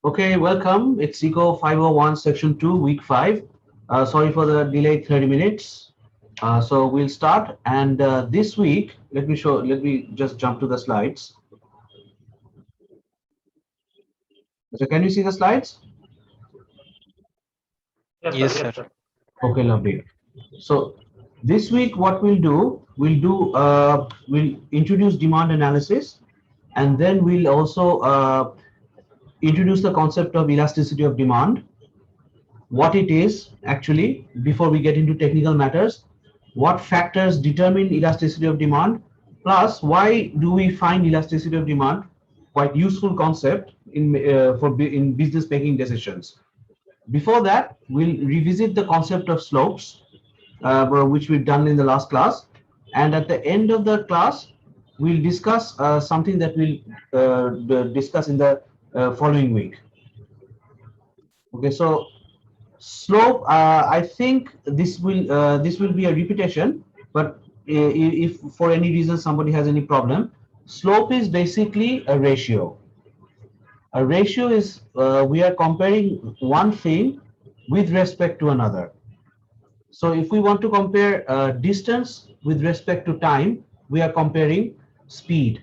Okay, welcome. It's ECO 501 Section 2, Week 5. Sorry for the delayed 30 minutes. So we'll start. And this week, let me just jump to the slides. So can you see the slides? Yes, sir. Okay, lovely. So this week, what we'll introduce demand analysis, and then we'll also introduce the concept of elasticity of demand, what it is actually before we get into technical matters, what factors determine elasticity of demand, plus why do we find elasticity of demand quite useful concept in business making decisions. Before that, we'll revisit the concept of slopes, which we've done in the last class, and at the end of the class, we'll discuss something that we'll discuss in the following week. Okay, so slope, I think this will be a repetition, but if for any reason somebody has any problem, slope is basically a ratio. A ratio is we are comparing one thing with respect to another. So if we want to compare distance with respect to time, we are comparing speed.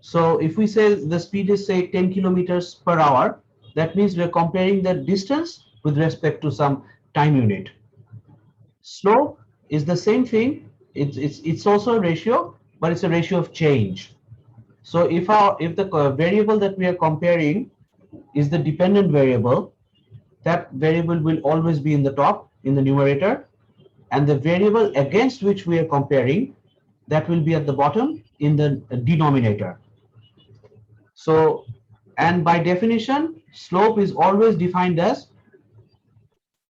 So if we say the speed is say 10 kilometers per hour, that means we're comparing the distance with respect to some time unit. Slope is the same thing. It's also a ratio, but it's a ratio of change. So if the variable that we are comparing is the dependent variable, that variable will always be in the top in the numerator, and the variable against which we are comparing, that will be at the bottom in the denominator. So, and by definition, slope is always defined as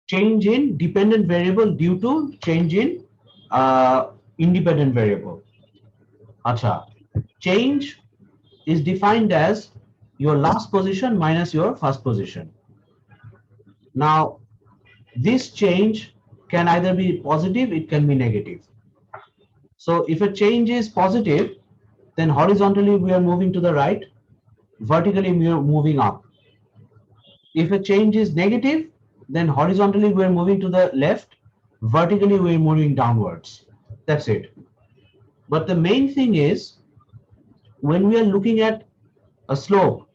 change in dependent variable due to change in independent variable. Acha. Change is defined as your last position minus your first position. Now, this change can either be positive, it can be negative. So if a change is positive, then horizontally we are moving to the right, vertically we are moving up. If a change is negative, then horizontally we are moving to the left, vertically we are moving downwards. That's it. But the main thing is when we are looking at a slope,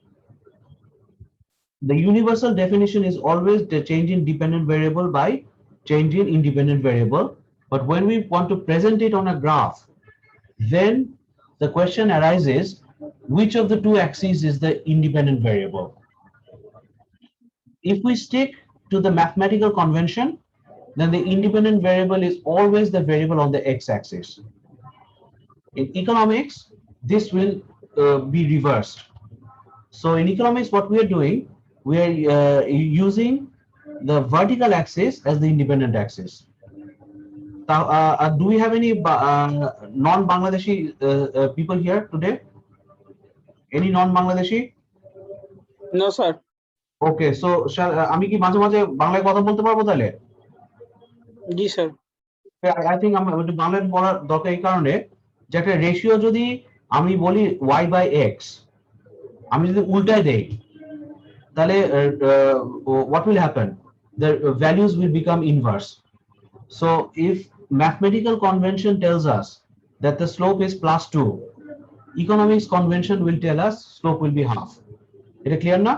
the universal definition is always the change in dependent variable by change in independent variable. But when we want to present it on a graph, then the question arises, which of the two axes is the independent variable? If we stick to the mathematical convention, then the independent variable is always the variable on the x-axis. In economics, this will be reversed. So in economics, what we are doing, we are using the vertical axis as the independent axis. Do we have any non-Bangladeshi people here today? Any non-Bangladeshi? No, sir. Okay, so আমি কি মাঝে মাঝে বাংলায় কথা বলতে পারবো তাহলে? জি sir. I think আমার একটু বাংলায় বলার দরকার এই কারণে যে একটা রেশিও যদি আমি বলি y by x, আমি যদি উল্টায় দেই তাহলে what will happen? The values will become inverse. So if mathematical convention tells us that the slope is +2, economics convention will tell us slope will be half. এটা clear না?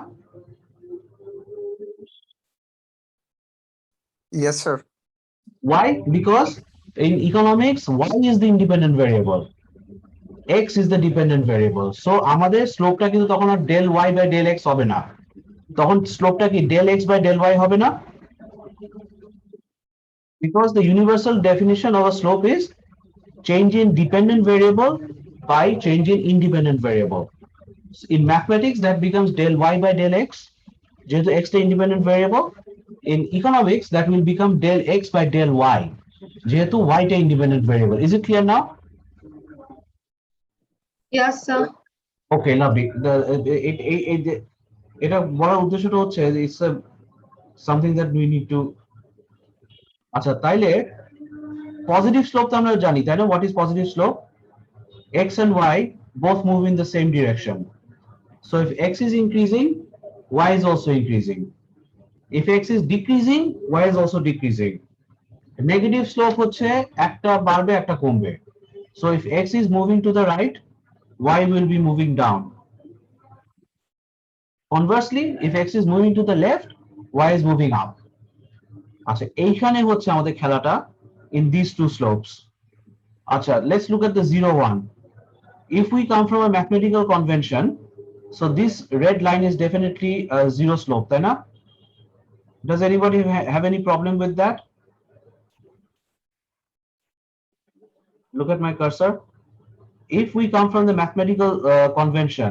Yes, sir. Why? Because in economics, y is the independent variable, x is the dependent variable. So আমাদের স্লোপটা কিন্তু তখন আর del y by del x হবে না, তখন স্লোপটা কি del x by del y হবে না? Because the universal definition of a slope is change in dependent variable by change in independent variable. In mathematics, that becomes del y by del x, যেহেতু x the independent variable. In economics, that will become del x by del y, যেহেতু y the independent variable. Is it clear now? Yes, sir. Okay, lovely. এটা বলার উদ্দেশ্যটা হচ্ছে it's a something that we need to, আচ্ছা তাইলে positive slope তো আমরা জানি তাই না? What is positive slope? X and y both move in the same direction. So if x is increasing, y is also increasing. If x is decreasing, y is also decreasing. Negative slope হচ্ছে একটা বাড়বে একটা কমবে. So if x is moving to the right, y will be moving down. Conversely, if x is moving to the left, y is moving up. আচ্ছা এইখানে হচ্ছে আমাদের খেলাটা in these two slopes. আচ্ছা, let's look at the 0 1. If we come from a mathematical convention, so this red line is definitely a zero slope, তাই না? Does anybody have any problem with that? Look at my cursor. If we come from the mathematical convention,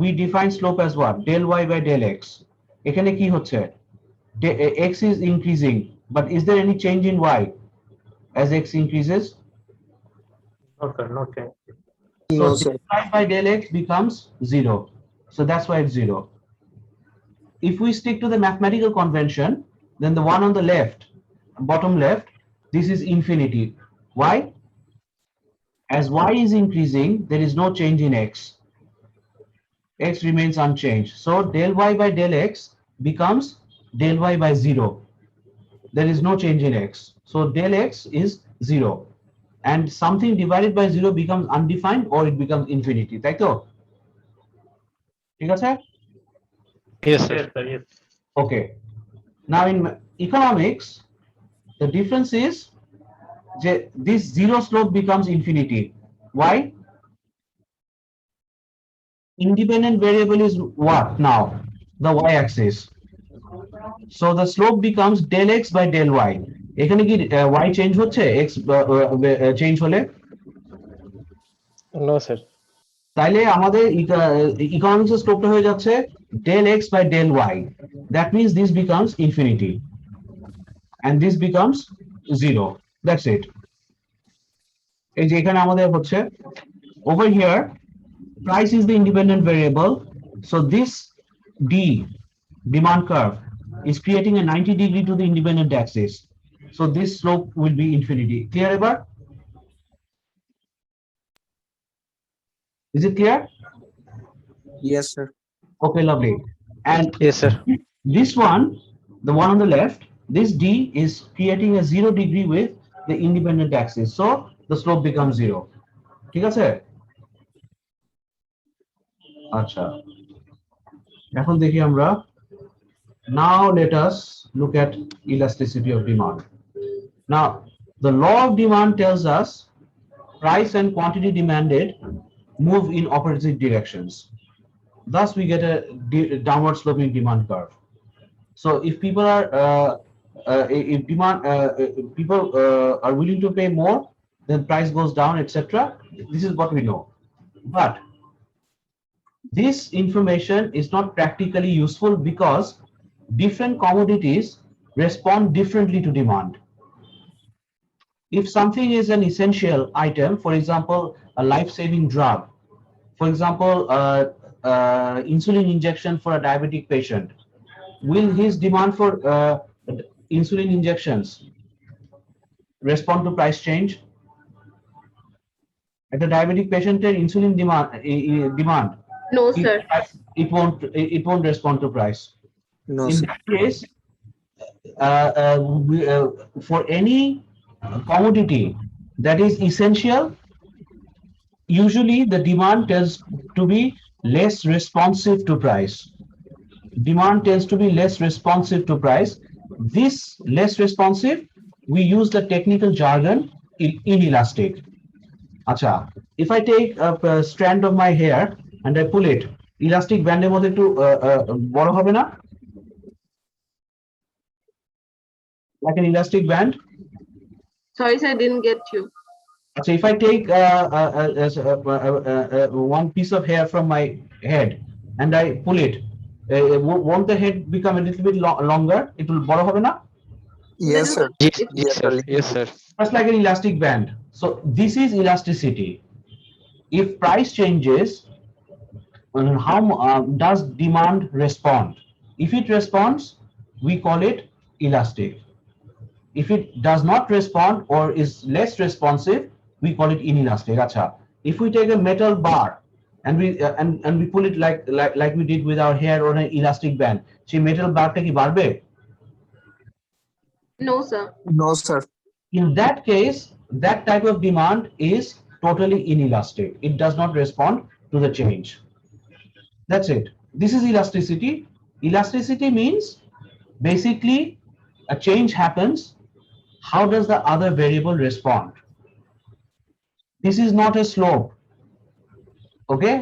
we define slope as what? Del y by del x. এখানে কি হচ্ছে? X is increasing, but is there any change in y as x increases? No, sir, no change. No, So sir. del y by del x becomes 0. So that's why it's 0. If we stick to the mathematical convention, then the one on the left, bottom left, this is infinity. Why? As y is increasing, there is no change in x. X remains unchanged. So del y by del x becomes del y by 0. There is no change in x. So del x is 0. And something divided by 0 becomes undefined or it becomes infinity. তাই তো? ঠিক আছে? Yes, sir. Yes, sir, yes. Okay. Now in economics, the difference is that this zero slope becomes infinity. Why? Independent variable is what now? The y-axis. So the slope becomes del x by del y. এখানে কি y change হচ্ছে x change হলে? No, sir. তাইলে আমাদের ইকোনমিক্সের স্লোপটা হয়ে যাচ্ছে del x by del y. That means this becomes infinity. And this becomes 0. That's it. এই যে এখানে আমাদের হচ্ছে over here price is the independent variable, so this d demand curve is creating a 90 degree to the independent axis, so this slope will be infinity. Clear ever? Is it clear? Yes, sir. Okay, lovely. And Yes, sir. this one, the one on the left, this d is creating a 0 degree with the independent axis, so the slope becomes 0. ঠিক আছে? আচ্ছা, এখন দেখি আমরা, now let us look at elasticity of demand. Now the law of demand tells us price and quantity demanded move in opposite directions, thus we get a downward sloping demand curve. So if people are if demand people are willing to pay more, then price goes down, etc. This is what we know, but this information is not practically useful because different commodities respond differently to demand. If something is an essential item, for example, a life-saving drug, for example, insulin injection for a diabetic patient, will his demand for insulin injections respond to price change? At the diabetic patient, insulin demand, No, sir. it won't respond to price. No, In sir. that case, for any commodity that is essential, usually the demand tends to be less responsive to price. Demand tends to be less responsive to price. This less responsive, we use the technical jargon inelastic. Acha, if I take a strand of my hair and I pull it, elastic band এর মধ্যে একটু বড় হবে না? Like an elastic band. Sorry, sir, I didn't get you. So if I take one piece of hair from my head and I pull it, won't the head become a little bit longer? It will বড় হবে না? Yes, sir. Yes, It's- yes, sir. Yes, sir. Just like an elastic band. So this is elasticity. If price changes, how does demand respond? If it responds, we call it elastic. If it does not respond or is less responsive, we call it inelastic. Acha. If we take a metal bar and we pull it like we did with our hair on an elastic band, সেই metal barটা কি বাড়বে? No, sir. No, sir. In that case, that type of demand is totally inelastic. It does not respond to the change. That's it. This is elasticity. Elasticity means basically a change happens. How does the other variable respond? This is not a slope. Okay,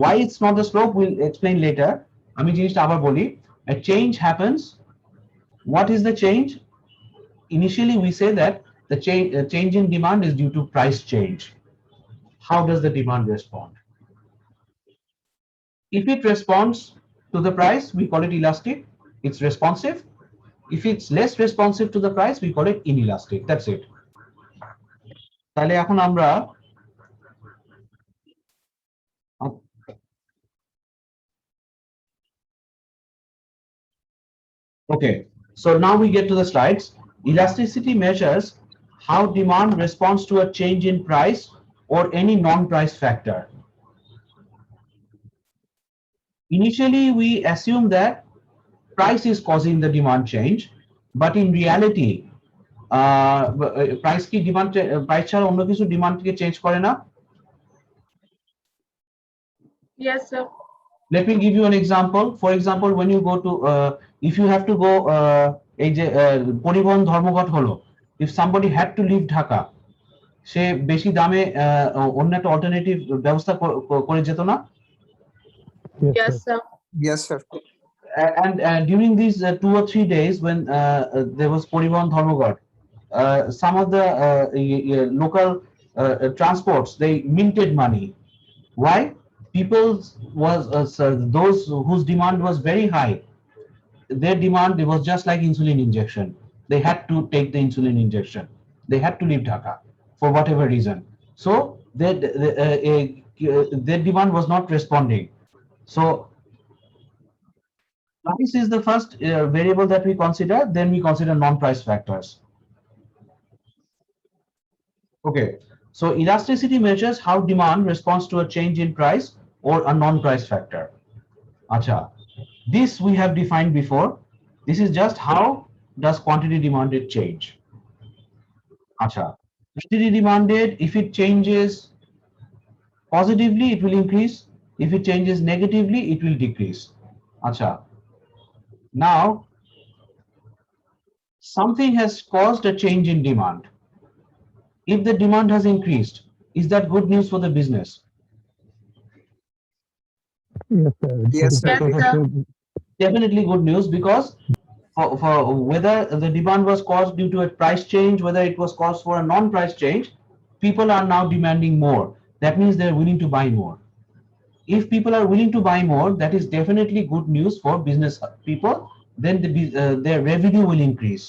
why it's not a slope we'll explain later. আমি জিনিসটা আবার বলি. A change happens. What is the change? Initially we say that the change in demand is due to price change. How does the demand respond? If it responds to the price, we call it elastic. It's responsive. If it's less responsive to the price, we call it inelastic. That's it. তাহলে এখন আমরা Okay, so now we get to the slides. Elasticity measures how demand responds to a change in price or any non-price factor. Initially, we assume that price is causing the demand change, but in reality, price ki demand price ছাড়া অন্য কিছু demand কে change করে না? Yes, sir. Let me give you an example. For example, when you go to, if you have to go, এই যে পরিবহন ধর্মঘট হলো, if somebody had to leave Dhaka, সে বেশি দামে অন্য একটা অল্টারনেটিভ ব্যবস্থা করে যেত না? Yes, sir. Yes, sir. And during these 2 or 3 days when there was Poribohon Dharmaghat, some of the local transports, they minted money. Why? People was those whose demand was very high. Their demand, it was just like insulin injection. They had to take the insulin injection. They had to leave Dhaka for whatever reason. So their demand was not responding. So price is the first variable that we consider. Then we consider non-price factors. Okay, so elasticity measures how demand responds to a change in price or a non-price factor. Acha, this we have defined before. This is just how does quantity demanded change. Acha, quantity demanded, if it changes positively, it will increase. If it changes negatively, it will decrease. Acha. Now, something has caused a change in demand. If the demand has increased, is that good news for the business? Yes, sir. Yes, sir. Yes, sir. Definitely good news, because for whether the demand was caused due to a price change, whether it was caused for a non-price change, people are now demanding more. That means they're willing to buy more. If people are willing to buy more, that is definitely good news for business people. Then their revenue will increase.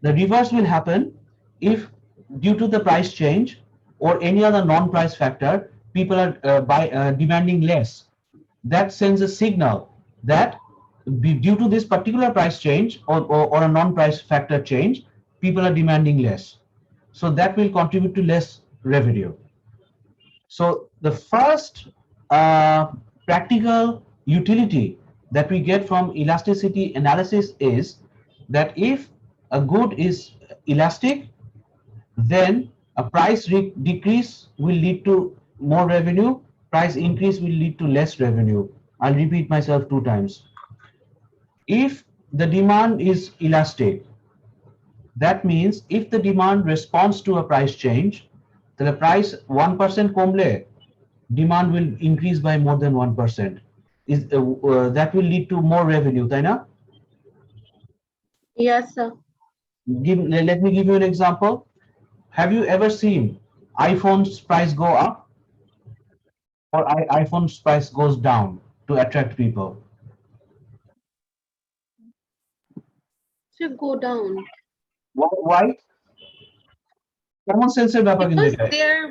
The reverse will happen if, due to the price change or any other non-price factor, people are demanding less. That sends a signal that due to this particular price change or a non-price factor change, people are demanding less. So that will contribute to less revenue. So the first practical utility that we get from elasticity analysis is that if a good is elastic, then a price decrease will lead to more revenue, price increase will lead to less revenue. I'll repeat myself 2 times. If the demand is elastic, that means if the demand responds to a price change, then the price 1% কমলে, demand will increase by more than 1%. That will lead to more revenue, তাই না? Yes, sir. Let me give you an example. Have you ever seen iPhone's price go up or iPhone's price goes down to attract people? Should go down Why? Common sense ব্যাপার কিন্তু because এটা। they're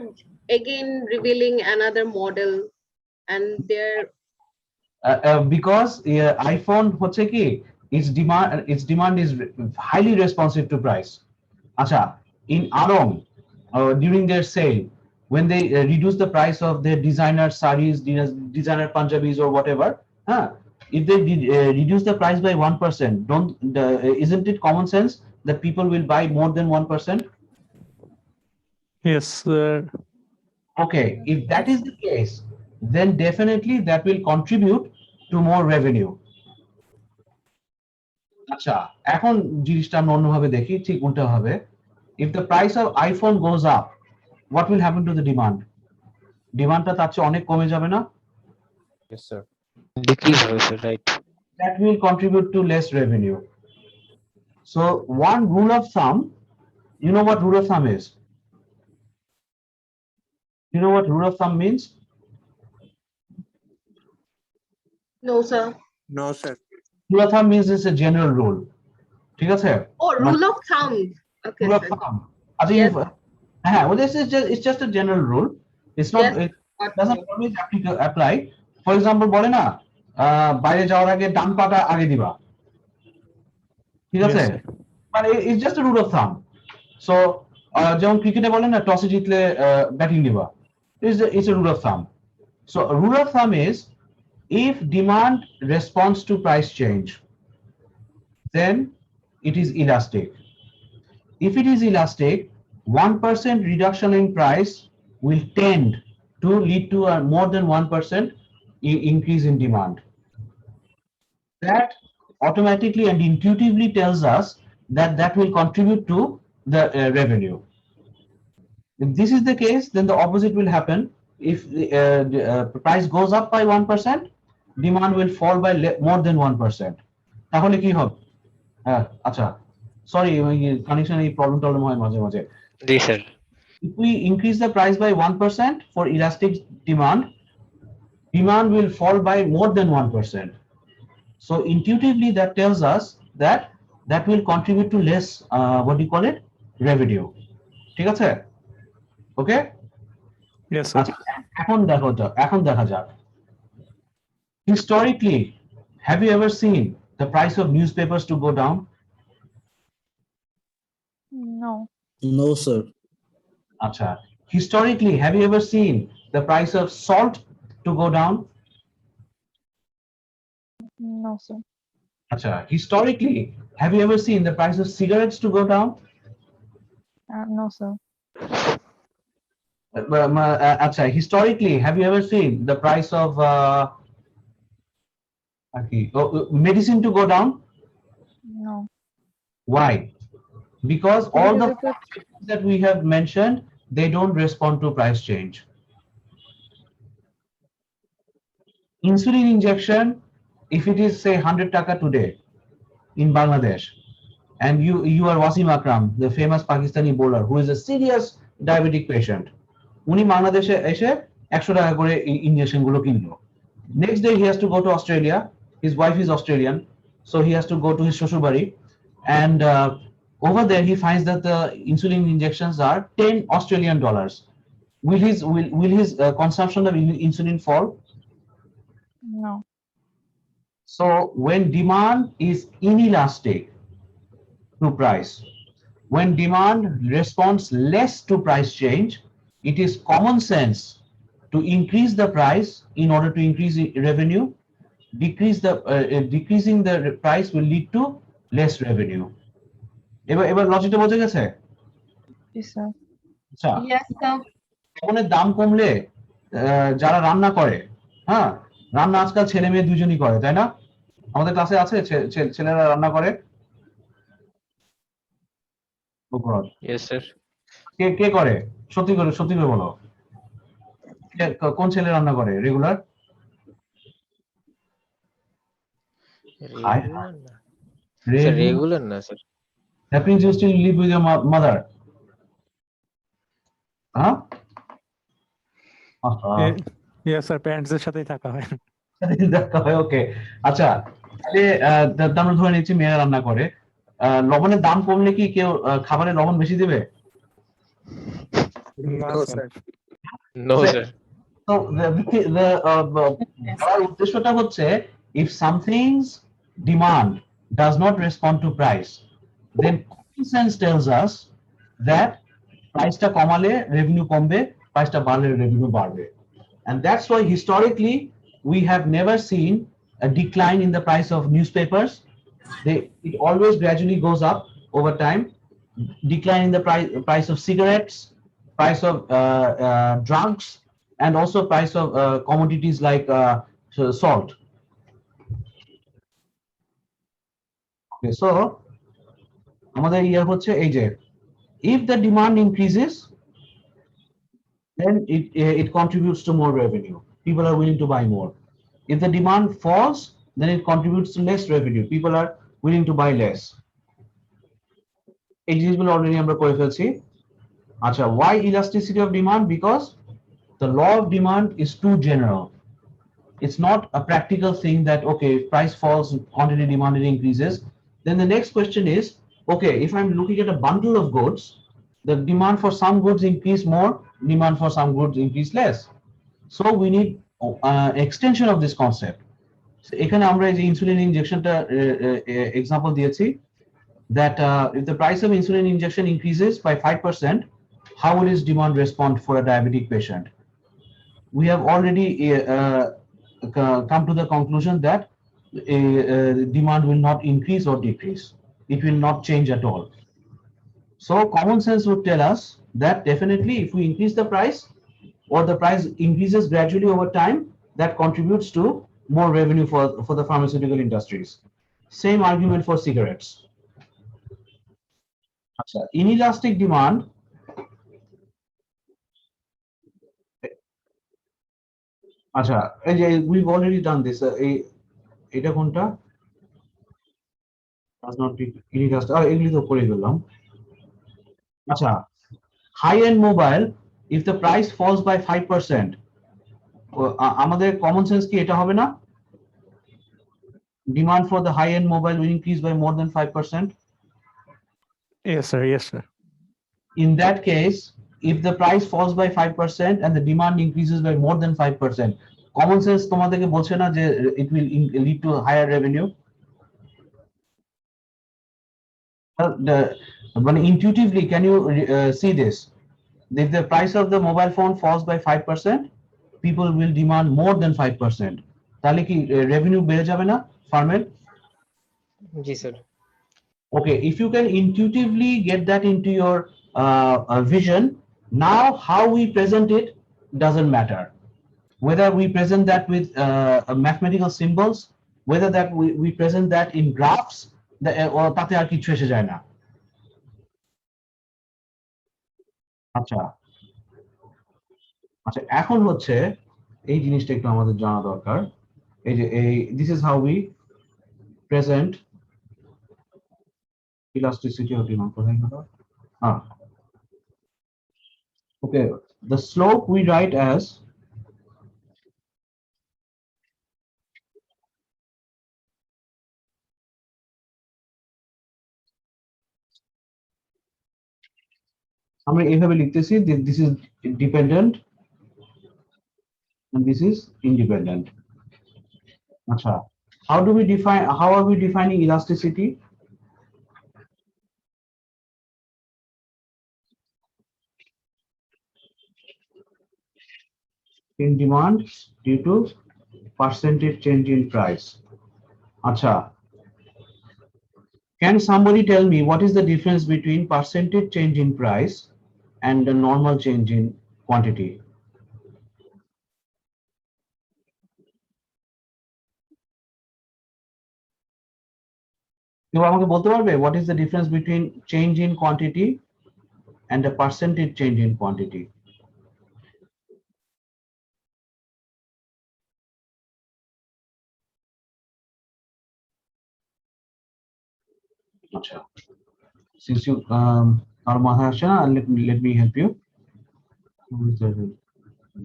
again revealing another model and they're Because iPhone হচ্ছে কি, its demand is highly responsive to price. Acha, in Arong, during their sale, when they reduce the price of their designer sarees, designer Punjabis or whatever, if they reduce the price by 1%, isn't it common sense that people will buy more than 1%? Yes, sir. Okay, if that is the case, then definitely that will contribute to more revenue. আচ্ছা, এখন জিনিসটা আমরা অন্যভাবে দেখি, ঠিক উল্টা ভাবে। If the price of iPhone goes up, what will happen to the demand? ডিমান্ডটা তার চেয়ে অনেক কমে যাবে না? Yes, sir. Decrease হবে, sir, right? That will contribute to less revenue. So one rule of thumb, you know what rule of thumb is? You know what rule of thumb means? No, sir. No, sir. Rule of thumb means it's a general rule. ঠিক আছে? Oh, rule of thumb. Okay, Rule of sir. thumb. I think Yes. well, this is just, it's just a general rule. It's not, Yes. it doesn't always apply. For example, বলে না বাইরে যাওয়ার আগে ডান পাটা আগে দিবা, ঠিক আছে? Yes, sir. মানে it's just a rule of thumb. So যেমন ক্রিকেটে বলে না টসে জিতলে ব্যাটিং দিবা, it's a rule of thumb. So a rule of thumb is if demand responds to price change, then it is elastic. If it is elastic, 1% reduction in price will tend to lead to a more than 1% increase in demand. That automatically and intuitively tells us that that will contribute to the revenue. If this is the case, then the opposite will happen. If the price goes up by 1%, demand will fall by more than 1%. তাহলে কি হবে? আচ্ছা, sorry, connection এই problem হয় মাঝে মাঝে। Yes, sir. If we increase the price by 1% for elastic demand, demand will fall by more than 1%. So intuitively that tells us that that will contribute to less, what do you call it? Revenue. ঠিক আছে? Okay? Yes, sir. এখন দেখা যাক। Historically, have you ever seen the price of newspapers to go down? No. No, sir. Acha. Historically, have you ever seen the price of salt to go down? No, sir. Acha. Historically, have you ever seen the price of cigarettes to go down? No, sir. Acha. Historically, have you ever seen the price of medicine to go down? No. Why? Because all you the repeat? factors that we have mentioned, they don't respond to price change. Insulin injection, if it is say 100 taka today in Bangladesh, and you are Wasim Akram, the famous Pakistani bowler who is a serious diabetic patient, উনি বাংলাদেশে এসে 100 টাকা করে injection গুলো কিনলো। Next day he has to go to Australia. His wife is Australian, so he has to go to his shoshubari, and over there he finds that the insulin injections are 10 Australian dollars. Will his consumption of insulin fall? No. So when demand is inelastic to price, when demand responds less to price change, it is common sense to increase the price in order to increase revenue. Decreasing the price will lead to less revenue. এবার লজিকটা বোঝা গেছে? Yes, sir. আচ্ছা, Yes, sir. ফোনের দাম কমলে যারা রান্না করে, হ্যাঁ, রান্না আজকাল ছেলে মেয়ে দুজনই করে, তাই না? আমাদের ক্লাসে আছে ছেলেরা রান্না করে। Oh God. Yes, sir. কে করে? সত্যি করে বলো, কোন ছেলে রান্না করে রেগুলার? Regular না। Sir, regular না, sir. That means you still live with your mother. Huh? Yes, sir. Parents এর সাথেই থাকা হয়। ওকে, আচ্ছা, তাহলে আমরা ধরে নিচ্ছি মেয়েরা রান্না করে। লবণের দাম কমলে কি কেউ খাবারে লবণ বেশি দেবে? No, sir. No, sir. So our উদ্দেশ্যটা হচ্ছে, if something's demand does not respond to price, then common sense tells us that প্রাইসটা কমালে রেভিনিউ কমবে, প্রাইসটা বাড়লে রেভিনিউ বাড়বে। And that's why historically we have never seen a decline in the price of newspapers. It always gradually goes up over time. Decline in the price of cigarettes, price of drugs, and also price of commodities like salt. Okay, so আমাদের ইয়ে হচ্ছে এই যে if the demand increases, then it contributes to more revenue. People are willing to buy more. If the demand falls, then it contributes to less revenue. People are willing to buy less. এই জিনিসগুলো already আমরা করে ফেলছি। আচ্ছা, why elasticity of demand? Because the law of demand is too general. It's not a practical thing that, okay, if price falls, quantity demanded increases. Then the next question is, okay, if I'm looking at a bundle of goods, the demand for some goods increase more, demand for some goods increase less. So we need extension of this concept. So এখানে আমরা এই যে insulin ইনজেকশনটা example দিয়েছি, that if the price of insulin injection increases by 5%, how will its demand respond for a diabetic patient? We have already come to the conclusion that demand will not increase or decrease. It will not change at all. So common sense would tell us that definitely if we increase the price, or the price increases gradually over time, that contributes to more revenue for the pharmaceutical industries. Same argument for cigarettes. Inelastic demand, আচ্ছা এই যে we've already done this, এটা কোনটা does not be inelastic, এগুলি তো করে ফেললাম। আচ্ছা, high end mobile, if the price falls by 5%, আমাদের কমন সেন্স কি এটা হবে না? Demand for the high end mobile will increase by more than 5%. Yes, sir. Yes, sir. In that case, if the price falls by 5% and the demand increases by more than 5%, common sense তোমাদেরকে বলছে না যে it will lead to higher revenue? But intuitively, can you see this? If the price of the mobile phone falls by 5%, people will demand more than 5%. তাহলে কি revenue বেড়ে যাবে না ফার্মের? জি sir. Okay, if you can intuitively get that into your vision, now how we present it doesn't matter. Whether we present that with mathematical symbols, whether that we present that in graphs, or তাতে আর কিছু এসে যায় না। আচ্ছা আচ্ছা, এখন হচ্ছে এই জিনিসটা একটু আমাদের জানা দরকার। এই যে this is how we present elasticity of demand. Okay, the slope we write as আমরা এইভাবে লিখতেছি, this is dependent and this is independent. আচ্ছা, how are we defining elasticity? In demand due to percentage change in price. Acha, can somebody tell me what is the difference between percentage change in price and the normal change in quantity? কেউ আমাকে বলতে পারবে what is the difference between change in quantity and the percentage change in quantity? Acha, since you আর মাথায় আসছে না, let me help you.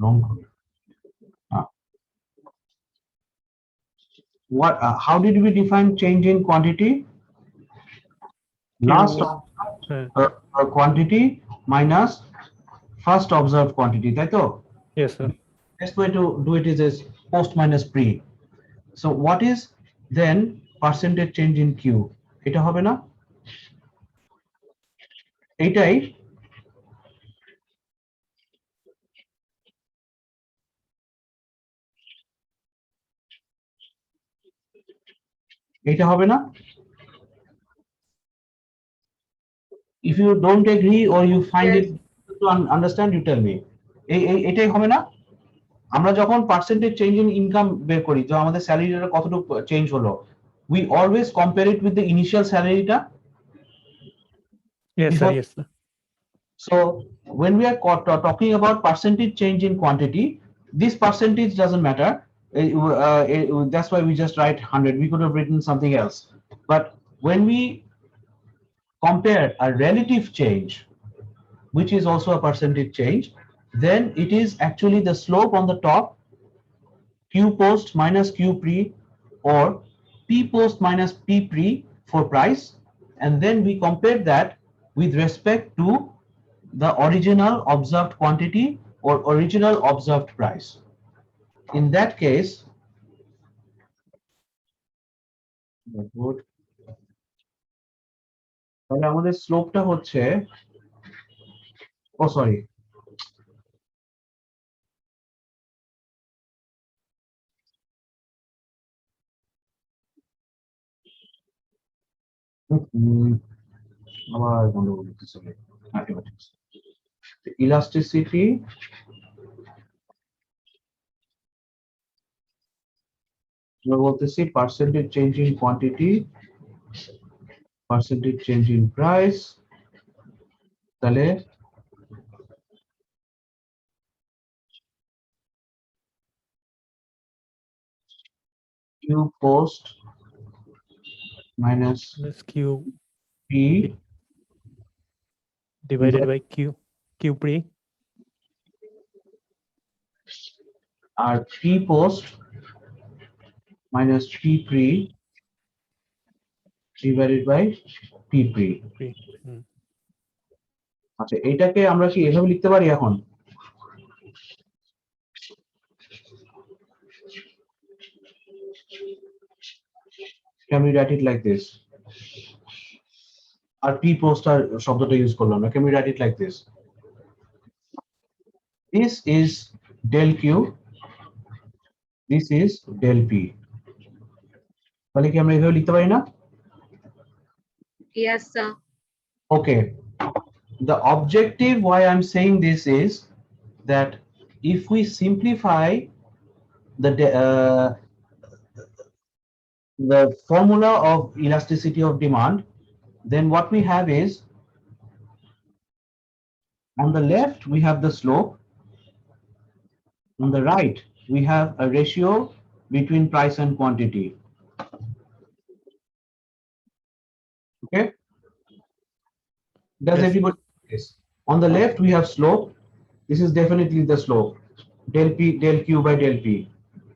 Wrong. What how did we define change in quantity? Last quantity minus first observed quantity, তাই তো? Yes, sir. Best way to do it is as post minus pre. So what is then percentage change in Q? এটা হবে না? এইটাই এটা হবে না? If you don't agree or you find Yes. it to understand, you tell me. এটাই হবে না? আমরা যখন পার্সেন্টেজ চেঞ্জ ইন ইনকাম বের করি, তো আমাদের স্যালারিটা কতটুকু চেঞ্জ হলো, we always compare it with the initial salary-টা Yes, sir. before. Yes, sir. So when we are talking about percentage change in quantity, this percentage doesn't matter. That's why we just write 100. We could have written something else. But when we compare a relative change, which is also a percentage change, then it is actually the slope on the top, Q post minus Q pre, or P post minus P pre for price, and then we compare that with respect to the original observed quantity or original observed price. In that case, তাহলে আমাদের স্লোপটা হচ্ছে, ও sorry, আবার গন্ডগোল হচ্ছে mathematics. Elasticity আমরা বলতেছি percentage change in quantity, percentage change in price, তাহলে Q post minus Plus Q P divided by Q pre. আর P post minus P pre divided by P pre. Pre. Hmm. আচ্ছা, এইটাকে আমরা কি এভাবে লিখতে পারি এখন? Can we write it like this? R P post আর শব্দটা ইউজ করলাম না। Can we write it like this? This is del Q, this is del P. তাহলে কি আমরা এভাবে লিখতে পারি না? Yes, sir. Okay. The objective why I'm saying this is that if we simplify the formula of elasticity of demand, then what we have is, on the left we have the slope, on the right we have a ratio between price and quantity. Okay, does Yes. everybody see this? On the left we have slope, this is definitely the slope, del P del Q by del P,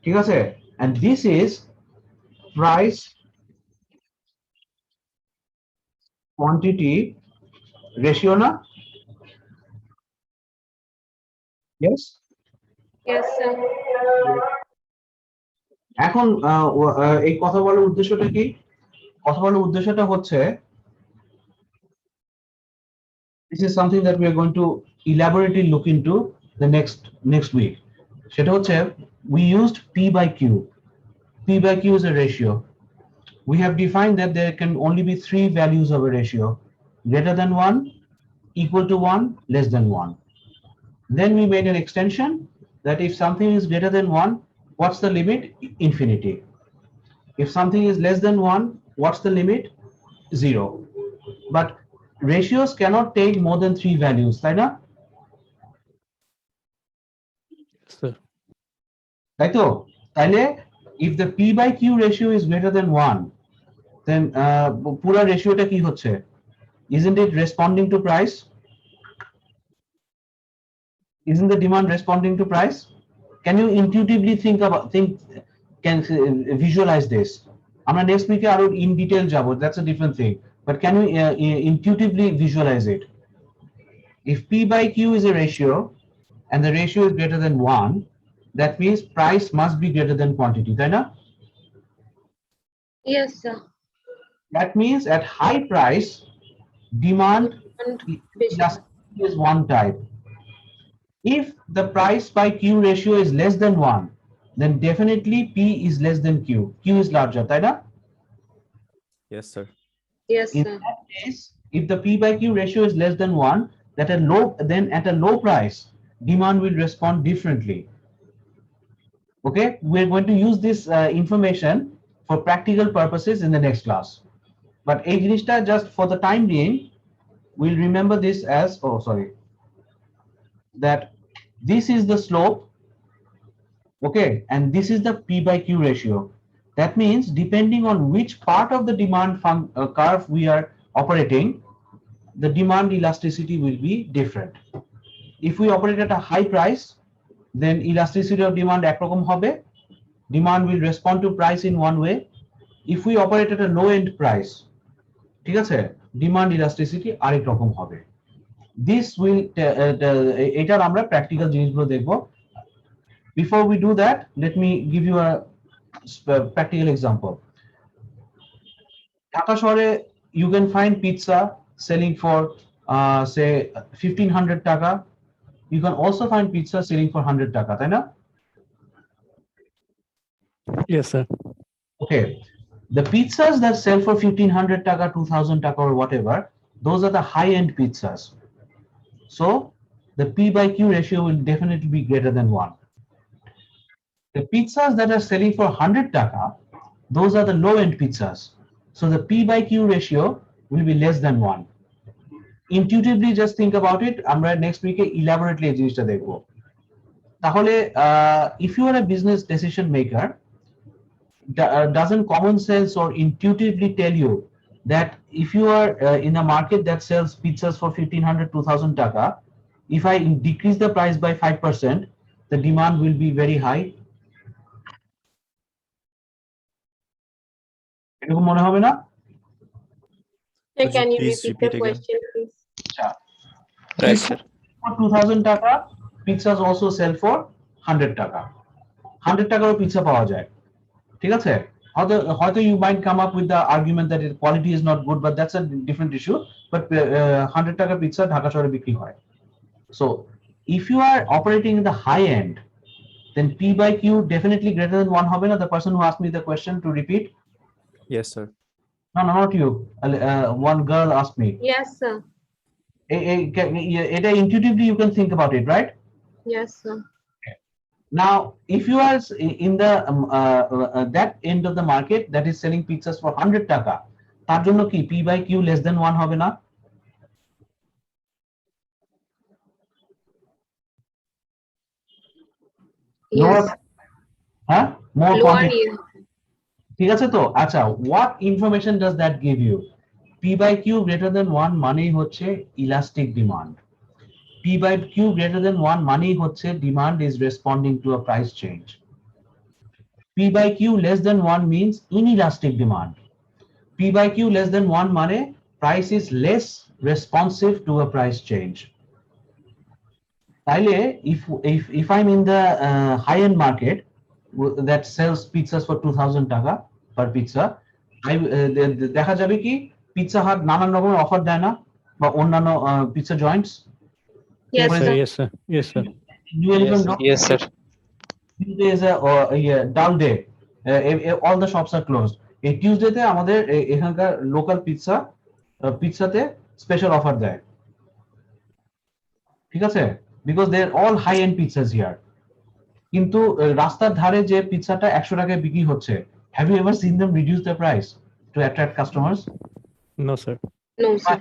ঠিক আছে? And this is price quantity ratio না? Yes. Yes, sir. এখন এই কথা বলার উদ্দেশ্যটা কি? কথা বলার উদ্দেশ্যটা হচ্ছে, this is something that we are going to elaborately look into the next week. সেটা হচ্ছে, we used P by Q. P by Q is a ratio. We have defined that there can only be three values of a ratio: greater than 1, equal to 1, less than 1. Then we made an extension that if something is greater than 1, what's the limit? Infinity. If something is less than 1, what's the limit? 0. But ratios cannot take more than 3 values, তাই না? Yes, sir. তাই তো? তাইলে if the P by Q ratio is greater than 1, then পুরো রেশিওটা কি হচ্ছে? Isn't it responding to price? Isn't the demand responding to price? Can you intuitively visualize this? আমরা next week আরো in detail যাব, that's a different thing. But can you intuitively visualize it? If P by Q is a ratio and the ratio is greater than 1, that means price must be greater than quantity, তাই না? Yes, sir. That means at high price, demand And basic. elasticity is one type. If the price by Q ratio is less than 1, then definitely P is less than Q. Q is larger, তাই না? Yes, sir. Yes, In sir. that case, if the P by Q ratio is less than 1, then at a low price, demand will respond differently. Okay, we're going to use this information for practical purposes in the next class. But এই জিনিসটা just for the time being, we'll remember this as, oh sorry, that this is the slope, okay, and this is the P by Q ratio. That means depending on which part of the demand curve we are operating, the demand elasticity will be different. If we operate at a high price, then elasticity of demand একরকম হবে. Demand will respond to price in one way. If we operate at a low end price, ঠিক আছে, demand elasticity আরেক রকম হবে. This will এটার আমরা practical জিনিসগুলো দেখব. Before we do that, let me give you a practical example. Dhaka শহরে you can find pizza selling for say 1500 টাকা. You can also find pizza selling for 100 টাকা, তাই না? Yes, sir. Okay, the pizzas that sell for 1500 taka, 2000 taka or whatever, those are the high-end pizzas. So the P by Q ratio will definitely be greater than 1. The pizzas that are selling for 100 taka, those are the low-end pizzas. So the P by Q ratio will be less than 1. Intuitively just think about it. আমরা next week elaborately এই জিনিসটা দেখব. তাহলে if you are a business decision maker, doesn't common sense or intuitively tell you that if you are in a market that sells pizzas for 1500 2000 taka, if I decrease the price by 5%, the demand will be very high? এরকম মনে হবে না? Sir, Could can you you please repeat the repeat again? question, please? Right, sir. For 2000 taka, pizzas also sell for 100 taka. 100 টাকারও pizza পাওয়া যায়, ঠিক আছে? হয়তো you might come up with the argument that its quality is not good, but that's a different issue. But 100 টাকা pizza Dhaka শহরে বিক্রি হয়. So if you are operating in the high end, then P by Q definitely greater than 1 হবে না? The person who asked me the question, to repeat. Yes, sir. No, not you. One girl asked me. Yes, sir. It intuitively you can think about it, right? Yes, sir. Now, if you are in the that end of the market that is selling pizzas for 100 taka, তার জন্য কি P by Q less than 1 হবে না? Yes. হ্যাঁ, more Lower quantity. yield. ঠিক আছে তো? আচ্ছা, what information does that give you? P by Q greater than 1 মানেই হচ্ছে elastic demand. P by Q greater than 1 মানেই হচ্ছে demand is responding to a price change. P by Q less than 1 means inelastic demand. P by Q less than 1 মানে price is less responsive to a price change. তাইলে if I'm in the high-end market that sells pizzas for 2000 টাকা per pizza, দেখা যাবে কি Pizza Hut নানান রকমের offer দেয় না, বা অন্যান্য pizza Joints? Yes, Sir, sir. yes, sir. Yes, sir. New Elephant Road, Yes, sir. Tuesday is a dull day. All the shops are closed. এই টিউসডেতে আমাদের এখানকার লোকাল পিৎজাতে স্পেশাল অফার দেয়, ঠিক আছে? Because they are all high and pizzas here. কিন্তু রাস্তার ধারে যে পিৎজাটা 100 টাকায় বিক্রি হচ্ছে, have you ever seen them reduce the price to attract customers? No, sir. No, sir.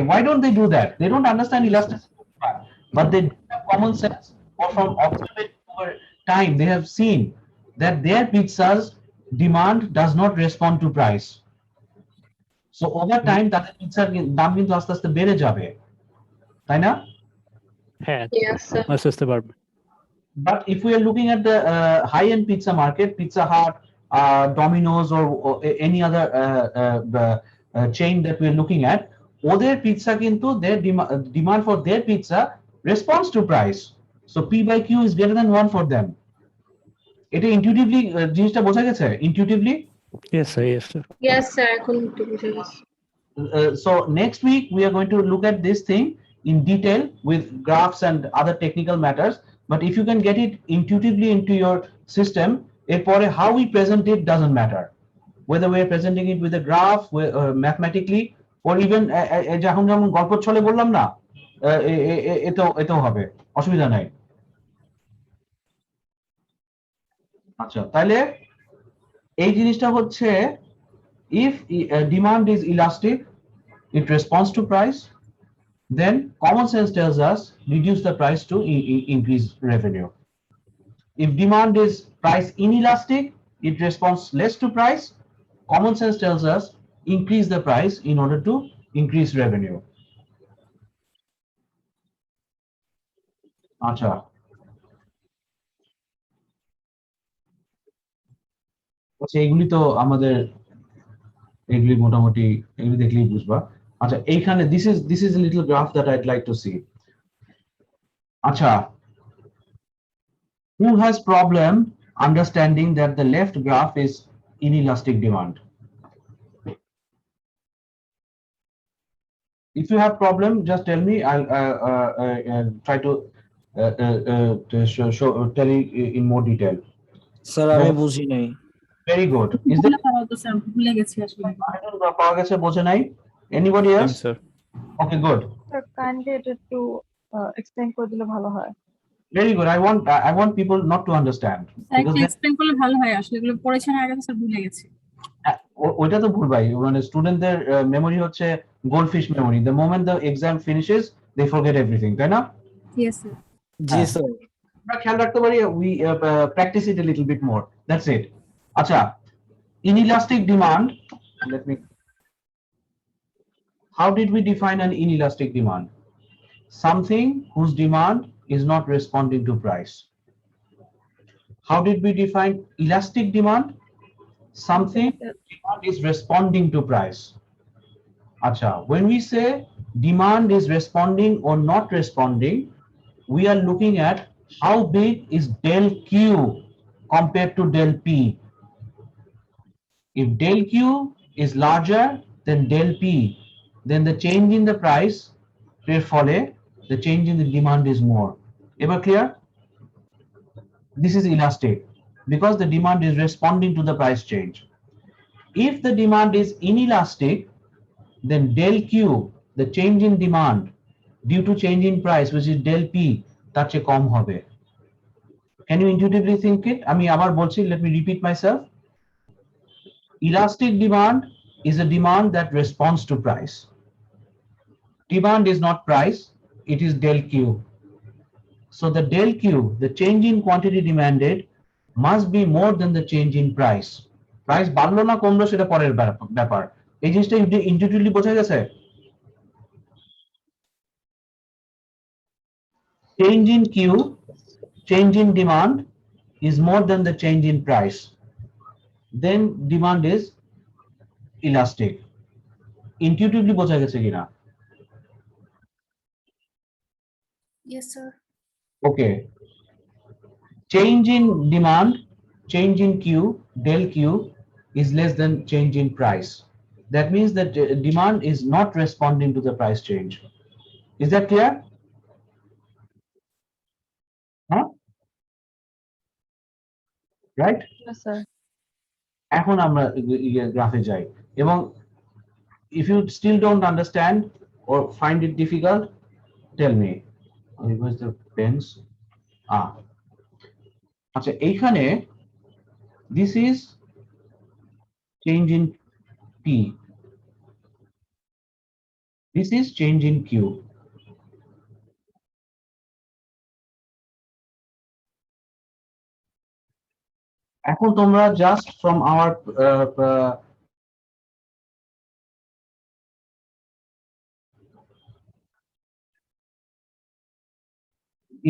Why don't they do that? They don't understand elasticity, but they have common sense, or from observation over time they have seen that their pizzas demand does not respond to price. So over time তাদের পিৎজার দাম কিন্তু আস্তে আস্তে বেড়ে যাবে, তাই না? হ্যাঁ, Yes, sir. আসতে পারবে। But if we are looking at the high-end pizza market, Pizza Hut, Domino's, or any other chain that we are looking at, ওদের pizza কিন্তু their demand for their pizza responds to price. So P by Q is greater than 1 for them. এটা intuitively জিনিসটা বোঝা গেছে? Intuitively? Yes, sir. Yes, sir. Yes, sir. এখন একটু বুঝে গেছি। So next week we are going to look at this thing in detail with graphs and other technical matters. But if you can get it intuitively into your system, how we present it doesn't matter. whether we're presenting it with a graph, mathematically, or even যখন যেমন গল্প ছলে বললাম না, এতেও হবে, অসুবিধা নাই। আচ্ছা, তাহলে এই জিনিসটা হচ্ছে, if demand is elastic, it responds to price, then common sense tells us reduce the price to increase revenue. If demand is price inelastic, it responds less to price. Common sense tells us increase the price in order to increase revenue. আচ্ছা, এইগুলি তো আমাদের, এগুলি মোটামুটি এগুলি দেখলেই বুঝবা। আচ্ছা, এইখানে this is a little graph that I'd like to see. আচ্ছা, who has problem understanding that the left graph is inelastic demand? If you have problem, just tell me. I'll try to tell you in more detail. Sir আমি বুঝি নাই। Very good. Is there পাওয়া গেছে, বোঝে নাই? Anybody else? Yes, sir. Okay, good. Sir, kindly এটা একটু explain করে দিলে ভালো হয়। Very good. I want people not to understand. Because explain করলে ভালো হয়, আসলে এগুলো পড়েছেন আগে তো স্যার ভুলে গেছি। ওইটা তো ভুল ভাই, মানে স্টুডেন্টদের মেমোরি হচ্ছে goldfish memory. The moment the exam finishes they forget everything, তাই না? Yes sir. জি স্যার। আমরা খেয়াল রাখতে পারি, we practise it a little bit more, that's it. আচ্ছা, inelastic demand, let me, how did we define an inelastic demand? Something whose demand is not responding to price. How did we define elastic demand? Something demand is responding to price. Acha, when we say demand is responding or not responding, we are looking at how big is del Q compared to del P. If del Q is larger than del P, then the change in the price, the change in the demand is more. Ever clear? This is elastic because the demand is responding to the price change. If the demand is inelastic, then del Q, the change in demand due to change in price, which is del P, তার চেয়ে কম হবে। Can you intuitively think it? আমি আবার বলছি, let me repeat myself. Elastic demand is a demand that responds to price. Demand is not price, it is del Q. So the del Q, the change in quantity demanded, must be more than the change in price. Price বাড়লো না কমলো সেটা পরের ব্যাপার। এই জিনিসটা intuitively বোঝা গেছে? Change in Q, change in demand is more than the change in price. Then demand is elastic. Intuitively বোঝা গেছে কিনা? Yes sir. Okay. Change in demand, change in Q, del Q is less than change in price. That means that demand is not responding to the price change. Is that clear? Huh? Right? Yes, sir. এখন আমরা গ্রাফে যাই, এবং if you still don't understand or find it difficult, tell me. Where's the pens? আচ্ছা, এইখানে this is change in P, this is change in Q. এখন তোমরা just from our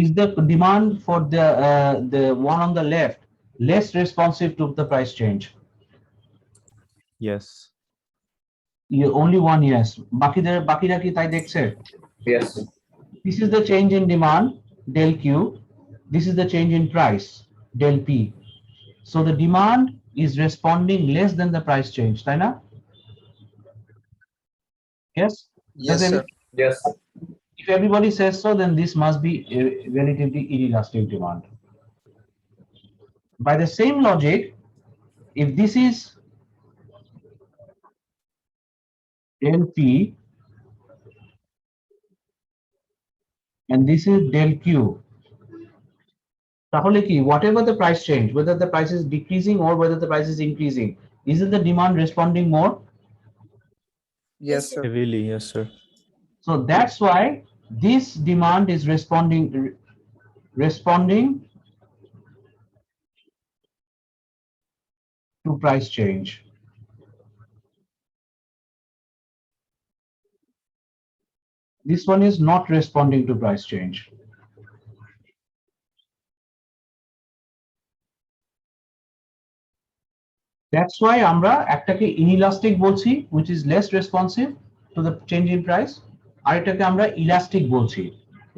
is the demand for the one on the left less responsive to the price change? Yes. Only one yes. বাকিরা কি তাই দেখছে? Yes. This is the change in demand, del Q. This is the change in price, del P. So the demand is responding less than the price change, তাই না? Yes? Yes, sir. Yes. If everybody says so, then this must be a relatively inelastic demand. By the same logic, if this is del P, and this is del Q. তাহলে কি, whatever the price change, whether the price is decreasing or whether the price is increasing, isn't the demand responding more? Yes, sir. Heavily, yes, sir. So that's why this demand is responding to price change. This one is not responding to price change. That's why আমরা একটাকে inelastic বলছি, which is less responsive to the change in price, আর এটাকে আমরা elastic বলছি.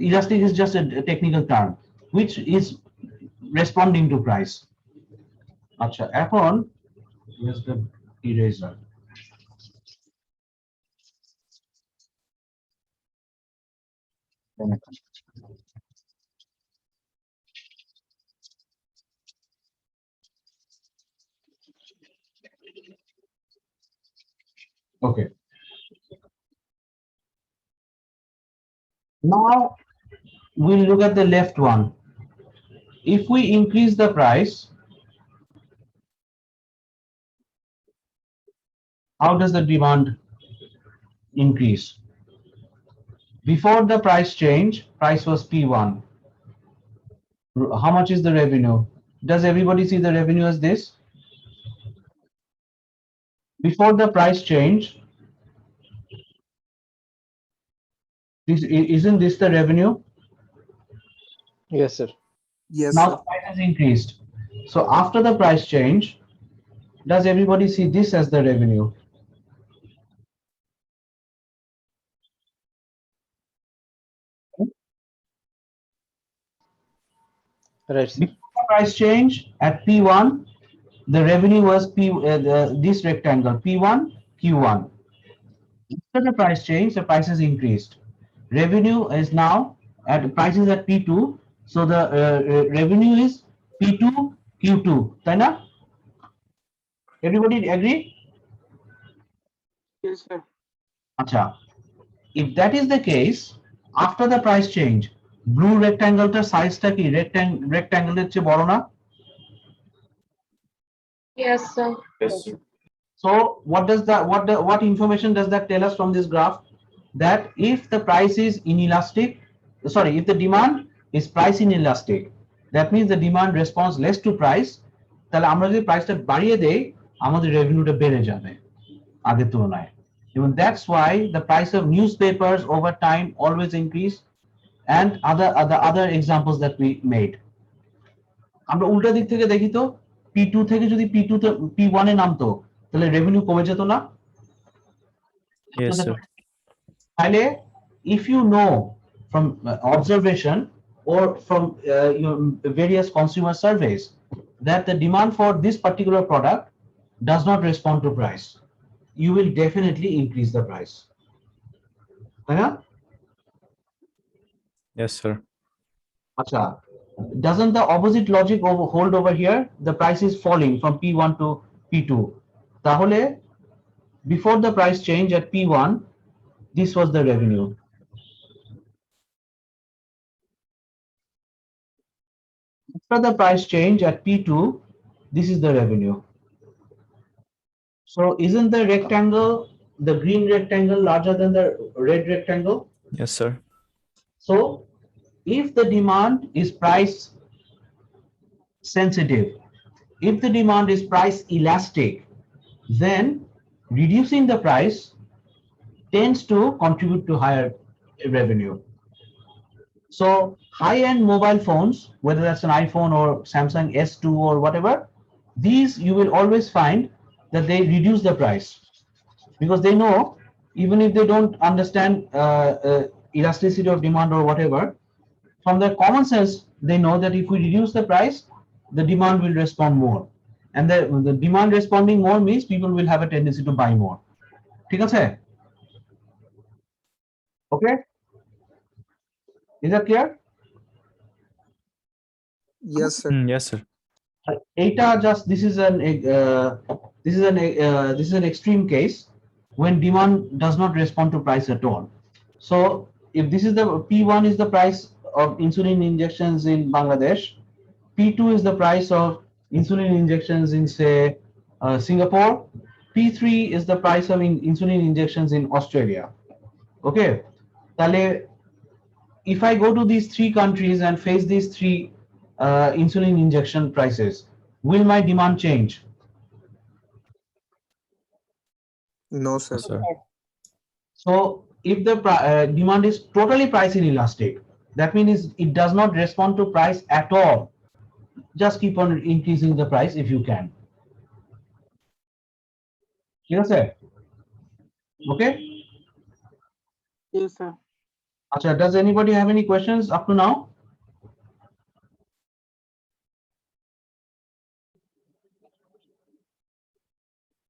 Elastic is just a technical term which is responding to price. আচ্ছা, এখন where's the eraser? Okay. Now we'll look at the left one. If we increase the price, how does the demand increase? Before the price change, price was P1. How much is the revenue? Does everybody see the revenue as this? Before the price change, isn't this the revenue? Yes, sir. Yes, Now sir. the price has increased. So after the price change, does everybody see this as the revenue? Right, sir. Before the price change at P1, the revenue was this rectangle P1 Q1. After the price change, the price has increased. Revenue is now at prices at P2, so the revenue is P2 Q2. তাই না? Everybody agree? Yes, sir. আচ্ছা, if that is the case, after the price change, blue rectangle টার সাইজটা কি rectangle এর চেয়ে বড় না? Yes, sir. So what information does that tell us from this graph? That if the price is inelastic, sorry, if the demand is price inelastic, that means the demand responds less to price, তাহলে আমরা যদি প্রাইসটা বাড়িয়ে দেই, আমাদের রেভিনিউটা বেড়ে যাবে আগের তুলনায়. Even that's why the price of newspapers over time always increase, and other examples that we made. আমরা উল্টা দিক থেকে দেখি তো, P2 থেকে যদি P2 তে P1 এ নামতো, তাহলে রেভিনিউ কমে যেত না? Yes, sir. তাহলে if you know from observation or from various consumer surveys that the demand for this particular product does not respond to price, you will definitely increase the price. তাই না? Yes, sir. আচ্ছা, doesn't the opposite logic hold over here? The price is falling from P1 to P2. তাহলে before the price change at P1, this was the revenue. After the price change at P2, this is the revenue. So isn't the rectangle, the green rectangle, larger than the red rectangle? Yes, sir. So if the demand is price sensitive, if the demand is price elastic, then reducing the price tends to contribute to higher revenue. So high-end mobile phones, whether that's an iPhone or Samsung S2 or whatever, these you will always find that they reduce the price, because they know, even if they don't understand elasticity of demand or whatever, from their common sense, they know that if we reduce the price, the demand will respond more. And the demand responding more means people will have a tendency to buy more. ঠিক আছে? Okay? Is that clear? Yes, sir. Yes, sir. This is an extreme case. when demand does not respond to price at all. So if this is the P1 is the price of insulin injections in Bangladesh, P2 is the price of insulin injections in say Singapore, P3 is the price of insulin injections in Australia. Okay, তাহলে if I go to these three countries and face these three insulin injection prices, will my demand change? No, sir. Sir. So if the demand is totally price inelastic, that means it does not respond to price at all. Just keep on increasing the price if you can. Yes, sir. Okay. Yes, sir. Acha, does anybody have any questions up to now?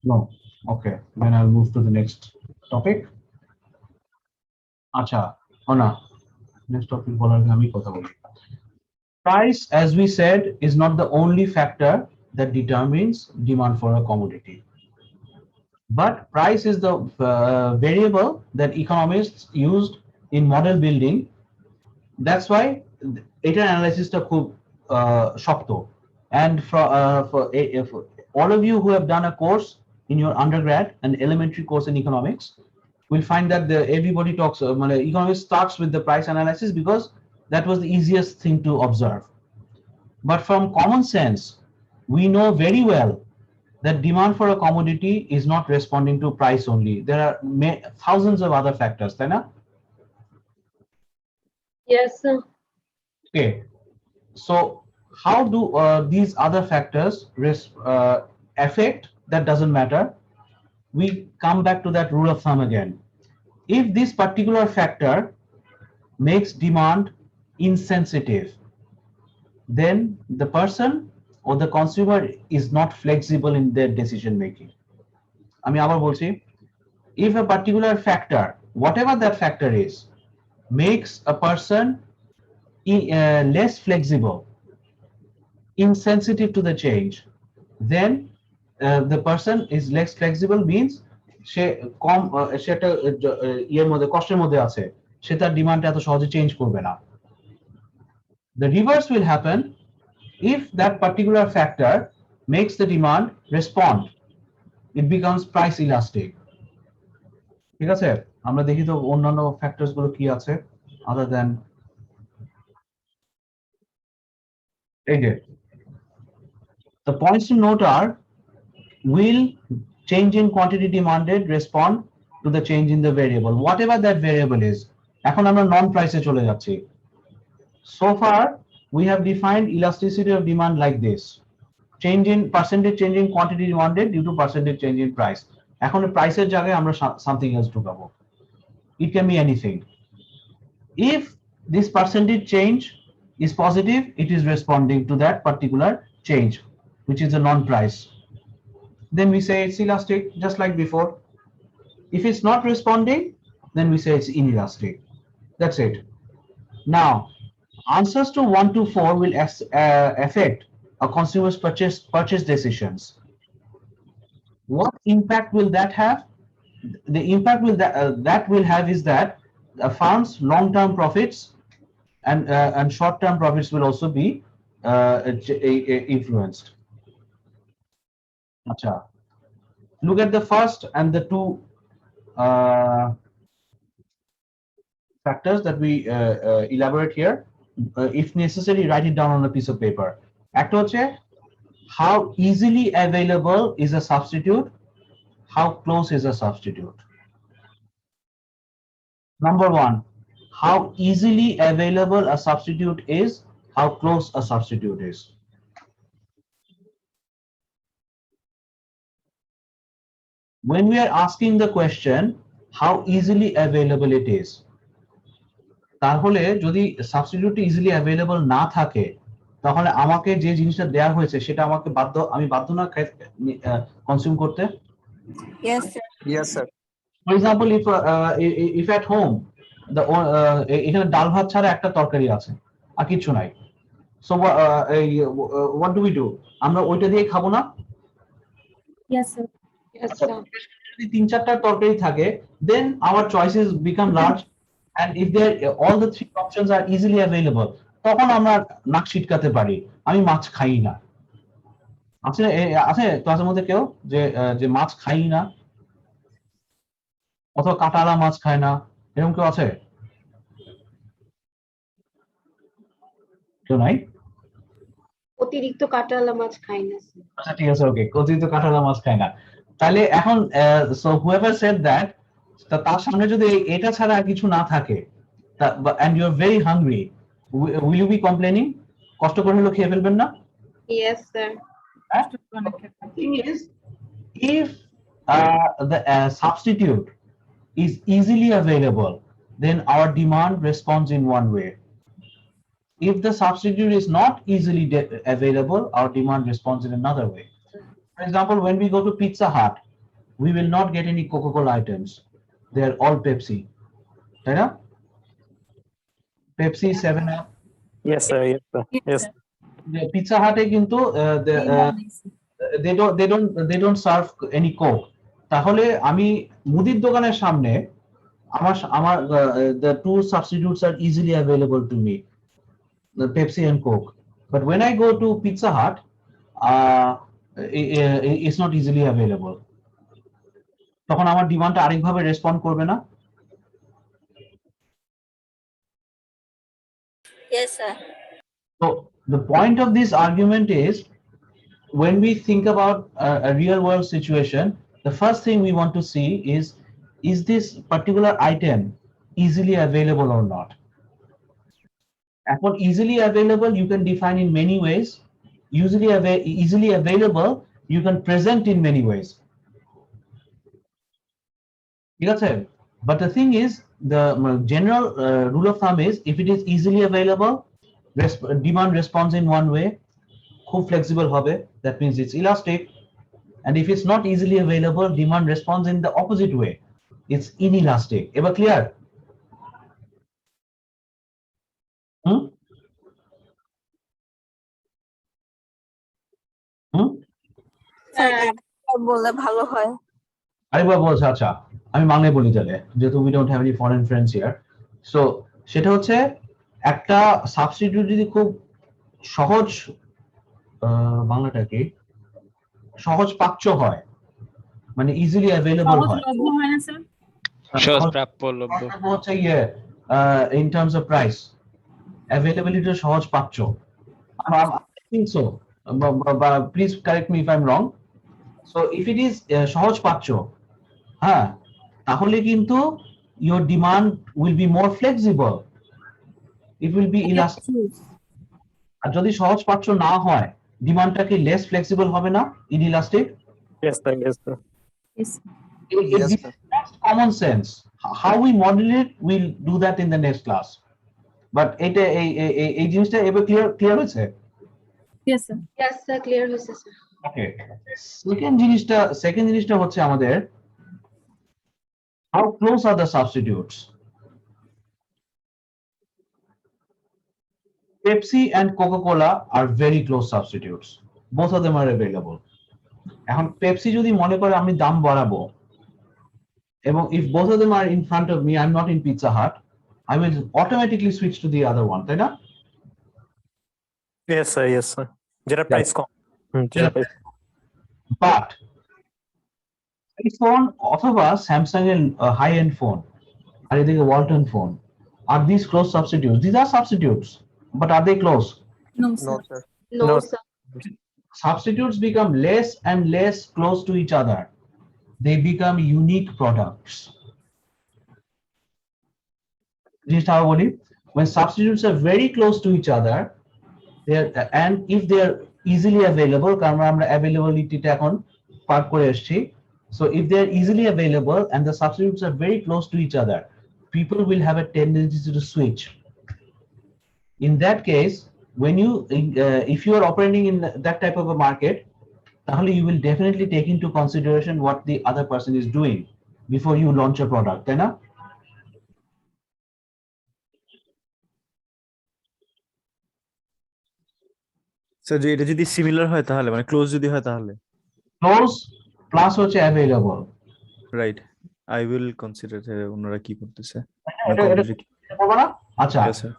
No. Okay. Then I'll move to the next topic. Acha, Ona. Next topic বলার আগে আমি কথা বলি। Price, as we said, is not the only factor that determines demand for a commodity. But price is the variable that economists used in model building. That's why এটার analysis-টা খুব শক্ত. And for all of you who have done a course in your undergrad, an elementary course in economics, will find that everybody talks, economics starts with the price analysis because that was the easiest thing to observe. But from common sense, we know very well that demand for a commodity is not responding to price only. There are thousands of other factors, right? Yes, sir. Okay. So how do these other factors affect? That doesn't matter. We come back to that rule of thumb again. If this particular factor makes demand insensitive, then the person or the consumer is not flexible in their decision making. আমি আবার বলছি, if a particular factor, whatever that factor is, makes a person less flexible, insensitive to the change, then the person is less flexible means সে কম সেটা ইয়ের মধ্যে কষ্টের মধ্যে আছে, সে তার ডিমান্ডটা এত সহজে চেঞ্জ করবে না। The reverse will happen if that particular factor makes the demand respond. It becomes price elastic. ঠিক আছে, আমরা দেখি তো অন্যান্য ফ্যাক্টরস গুলো কি আছে other than এই যে the points to note are, will change in quantity demanded respond to the change in the variable, whatever that variable is. এখন আমরা non price এ চলে যাচ্ছি. So far we have defined elasticity of demand like this: percentage change in quantity demanded due to percentage change in price. এখন প্রাইসের জায়গায় আমরা something else ঢুকাবো. It can be anything. If this percentage change is positive, it is responding to that particular change, which is a non-price. Then we say it's elastic, just like before. If it's not responding, then we say it's inelastic. That's it. Now, answers to 1 to 4 will affect a consumer's purchase decisions. What impact will that have? The impact that will have is that a firm's long-term profits and short-term profits will also be influenced. Acha. Look at the first and the two factors that we elaborate here. If necessary, write it down on a piece of paper. একটা হচ্ছে, how easily available is a substitute, how close is a substitute. Number one, how easily available a substitute is, how close a substitute is. When we are asking the question, how easily available it is, তাহলে যদি substitute easily available না থাকে, তাহলে আমাকে যে জিনিসটা দেয়া হয়েছে সেটা আমাকে আমি বাধ্য না কনজিউম করতে। Yes, sir. For example, if at home এখানে ডাল ভাত ছাড়া একটা তরকারি আছে আর কিছু নাই, so what do we do? আমরা ওইটা দিয়ে খাবো না? Yes, sir. Yes, sir. যদি 3-4টা তরকারি থাকে, then our choices become large, and if there all the 3 options are easily available, তখন আমরা নাক সিটকাতে পারি, আমি মাছ খাই না। আছে আছে ক্লাসের মধ্যে কেউ যে মাছ খাই না অথবা কাঁটালা মাছ খায় না, এরকম কেউ আছে? কেউ নাই? অতিরিক্ত কাঁটালা মাছ খাই না স্যার। আচ্ছা ঠিক আছে, ওকে, অতিরিক্ত কাঁটালা মাছ খায় না। তাহলে এখন সো whoever said that, তার সামনে যদি এটা ছাড়া আর কিছু না থাকে, and you are very hungry, will you be complaining? কষ্ট করে হলো খেয়ে ফেলবেন না? Yes sir. The thing is, if the substitute is easily available, then our demand responds in one way. If the substitute is not easily available, our demand responds in another way. For example, when we go to Pizza Hut, we will not get any Coca-Cola items. They are all Pepsi. Right? Pepsi, 7-Up. Yes, sir. Yes, sir. Yes. The Pizza Hut কিন্তু they don't serve any Coke. তাহলে আমি মুদির দোকানের সামনে আমার the two substitutes are easily available to me, the Pepsi and Coke. But when I go to Pizza Hut, it's not easily available. তখন আমার ডিমান্ডটা আরেকভাবে respond করবে না? Yes, sir. So the point of this argument is, when we think about a real world situation, the first thing we want to see is this particular item easily available or not? And easily available you can define in many ways. Easily available you can present in many ways. But the thing is, the general rule of thumb is, if it is easily available, demand responds in one way, খুব flexible হবে, that means it's elastic. And if it's not easily available, demand responds in the opposite way, it's inelastic. Ever clear? বললে ভালো হয়। আরেকবার বলছে, আচ্ছা আমি বাংলায় বলি তাহলে, যেহেতু we don't have any foreign friends here. So সেটা হচ্ছে, একটা সাবস্টিটিউট যদি খুব সহজ, বাংলাটা কি, সহজ পাচ্য হয়, মানে ইজিলি অ্যাভেলেবল হয়, সহজলভ্য হয় না স্যার? সহজ প্রাপ্যলভ্য। হচ্ছে in terms of price, availability সহজ পাচ্য, I think so, please correct me if I'm wrong. So if it is সহজ পাচ্য, হ্যাঁ, তাহলে কিন্তু your demand will be more flexible, it will be elastic. আর যদি সহজ পাচ্য না হয়, ডিমান্ডটা কি লেস ফ্লেক্সিবল হবে না, inelastic? Yes, sir. Yes, sir. Yes. Yes, sir. That's common sense. How we model it, we'll do that in the next class. But এটা এই জিনিসটা এবার ক্লিয়ার হয়েছে? Yes, sir. Yes sir, clear হয়েছে sir. ওকে, second জিনিসটা হচ্ছে আমাদের, how close are the substitutes? Pepsi and Coca-Cola are very close substitutes. Both of them are available. এখন পেপসি যদি মনে করে আমি দাম বাড়াবো, এবং if both of them are in front of me, I'm not in Pizza Hut, I will automatically switch to the other one, তাই না? Yes, sir. Yes, sir. যেটা প্রাইস কম। যেটা price কম। But iPhone অথবা Samsung এর high end phone, আর এদিকে Walton phone, are these close substitutes? These are substitutes, but are they close? No, No, sir. sir. No No. sir. Substitutes become less and less close to each other. They become unique products. Just how I believe, when substitutes are very close to each other, and if they are easily available, কারণ আমরা availability-টা এখন পার করে এসেছি, so if they are easily available and the substitutes are very close to each other, people will have a tendency to switch. In that case, when you if you are operating in that type of a market, তাহলে you will definitely take into consideration what the other person is doing before you launch a product, তাই না? Sir যে এটা যদি similar হয় তাহলে, মানে close যদি হয় তাহলে? Close plus হচ্ছে available. Right I will consider ওনারা কি করতেছে করবো না? আচ্ছা, Yes, sir.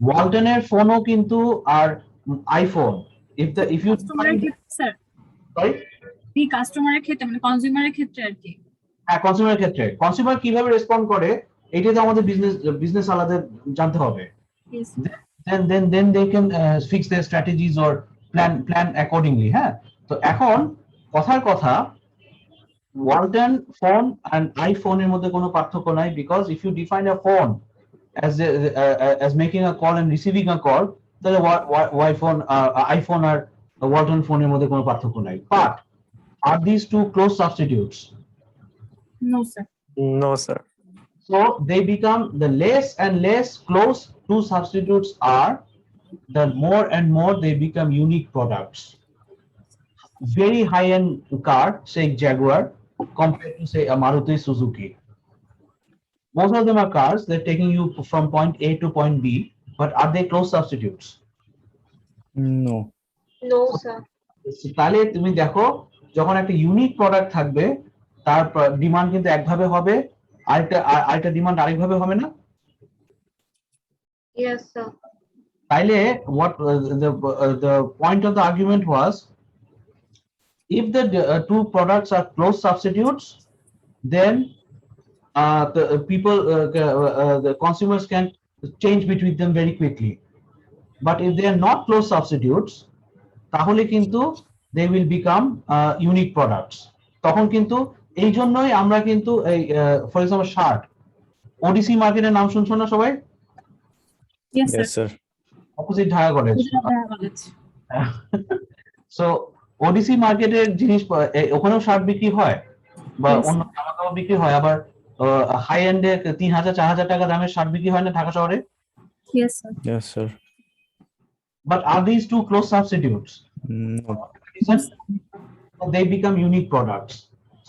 ওয়ালটনের ফোনও কিন্তু আর আইফোন, ইফ ইউ কাস্টমারের ক্ষেত্রে স্যার, সরি, এই কাস্টমারের ক্ষেত্রে মানে কনজিউমারের ক্ষেত্রে আর কি। হ্যাঁ, কনজিউমার ক্ষেত্রে কনজিউমার কিভাবে রেসপন্ড করে এটা তো আমাদের বিজনেস আলাদা জানতে হবে। Yes. then they can fix their strategies or plan accordingly. হ্যাঁ, তো এখন কথার কথা, ওয়ালটন ফোন and আইফোন এর মধ্যে কোনো পার্থক্য নাই, because if you define a phone as making a call and receiving a call, তাহলে আইফোন আর ওয়ালটন ফোনের মধ্যে কোনো পার্থক্য নাই। But are these two close substitutes? No sir. No, sir. So they become, the less and less close two substitutes are, the more and more they become unique products. Very high-end car, say Jaguar, compared to say a Maruti Suzuki. Most of them are cars, they're taking you from point A to point B, but are they close substitutes? No. No, sir. তাহলে তুমি দেখো, যখন একটা unique product থাকবে তার demand কিন্তু একভাবে হবে, আরেকটা ডিমান্ড আরেকভাবে হবে না। Yes, sir. তাইলে what the point of the argument was, if the two products are close substitutes, then the people the consumers can change between them very quickly. But if they are not close substitutes, তাহলে কিন্তু they will become unique products. তখন কিন্তু এই জন্যই আমরা কিন্তু এই for example shirt, ওডিসি মার্কেটের নাম শুনছো না সবাই? Yes sir. Yes, sir. Opposite Dhaka college. Dhaka college. So ওডিসি মার্কেটের জিনিস ওখানেও শার্ট বিক্রি হয় বা Yes. অন্য জামা কাপড় বিক্রি হয়, আবার হাই এন্ডে 3,000-4,000 টাকা দামের শার্ট বিক্রি হয় না ঢাকা শহরে? Yes sir. Yes, sir. But are these two close substitutes? No. They become unique products.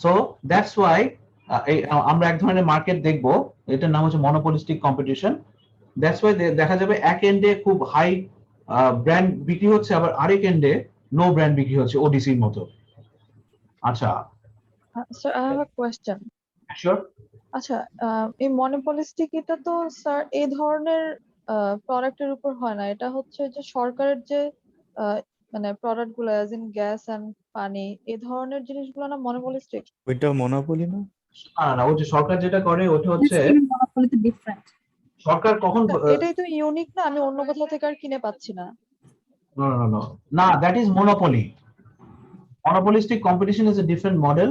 So that's why আমরা এক ধরনের মার্কেট দেখবো, এটার নাম হচ্ছে মনোপলিস্টিক কম্পিটিশন। দ্যাটস ওয়াই দেখা যাবে এক এন্ডে খুব হাই ব্র্যান্ড বিক্রি হচ্ছে, আবার আরেক এন্ডে নো ব্র্যান্ড বিক্রি হচ্ছে ওডিসির মতো। আচ্ছা, Sir, I have a question. Sure. আচ্ছা, এই মনোপলিস্টিক এটা তো স্যার এই ধরনের প্রোডাক্টের উপর হয় না, এটা হচ্ছে যে সরকারের যে মানে প্রোডাক্ট গুলো অ্যাজ ইন গ্যাস এন্ড পানি, এই ধরনের জিনিসগুলো না মনোপলিস্টিক? ওইটা মনোপলি না? না, ওই যে সরকার যেটা করে ওটা হচ্ছে, Monopoly different. সরকার কখন, এটাই তো ইউনিক না, আমি অন্য কোথাও থেকে আর কিনে পাচ্ছি না। না, that is monopoly. Monopolistic competition is a different model.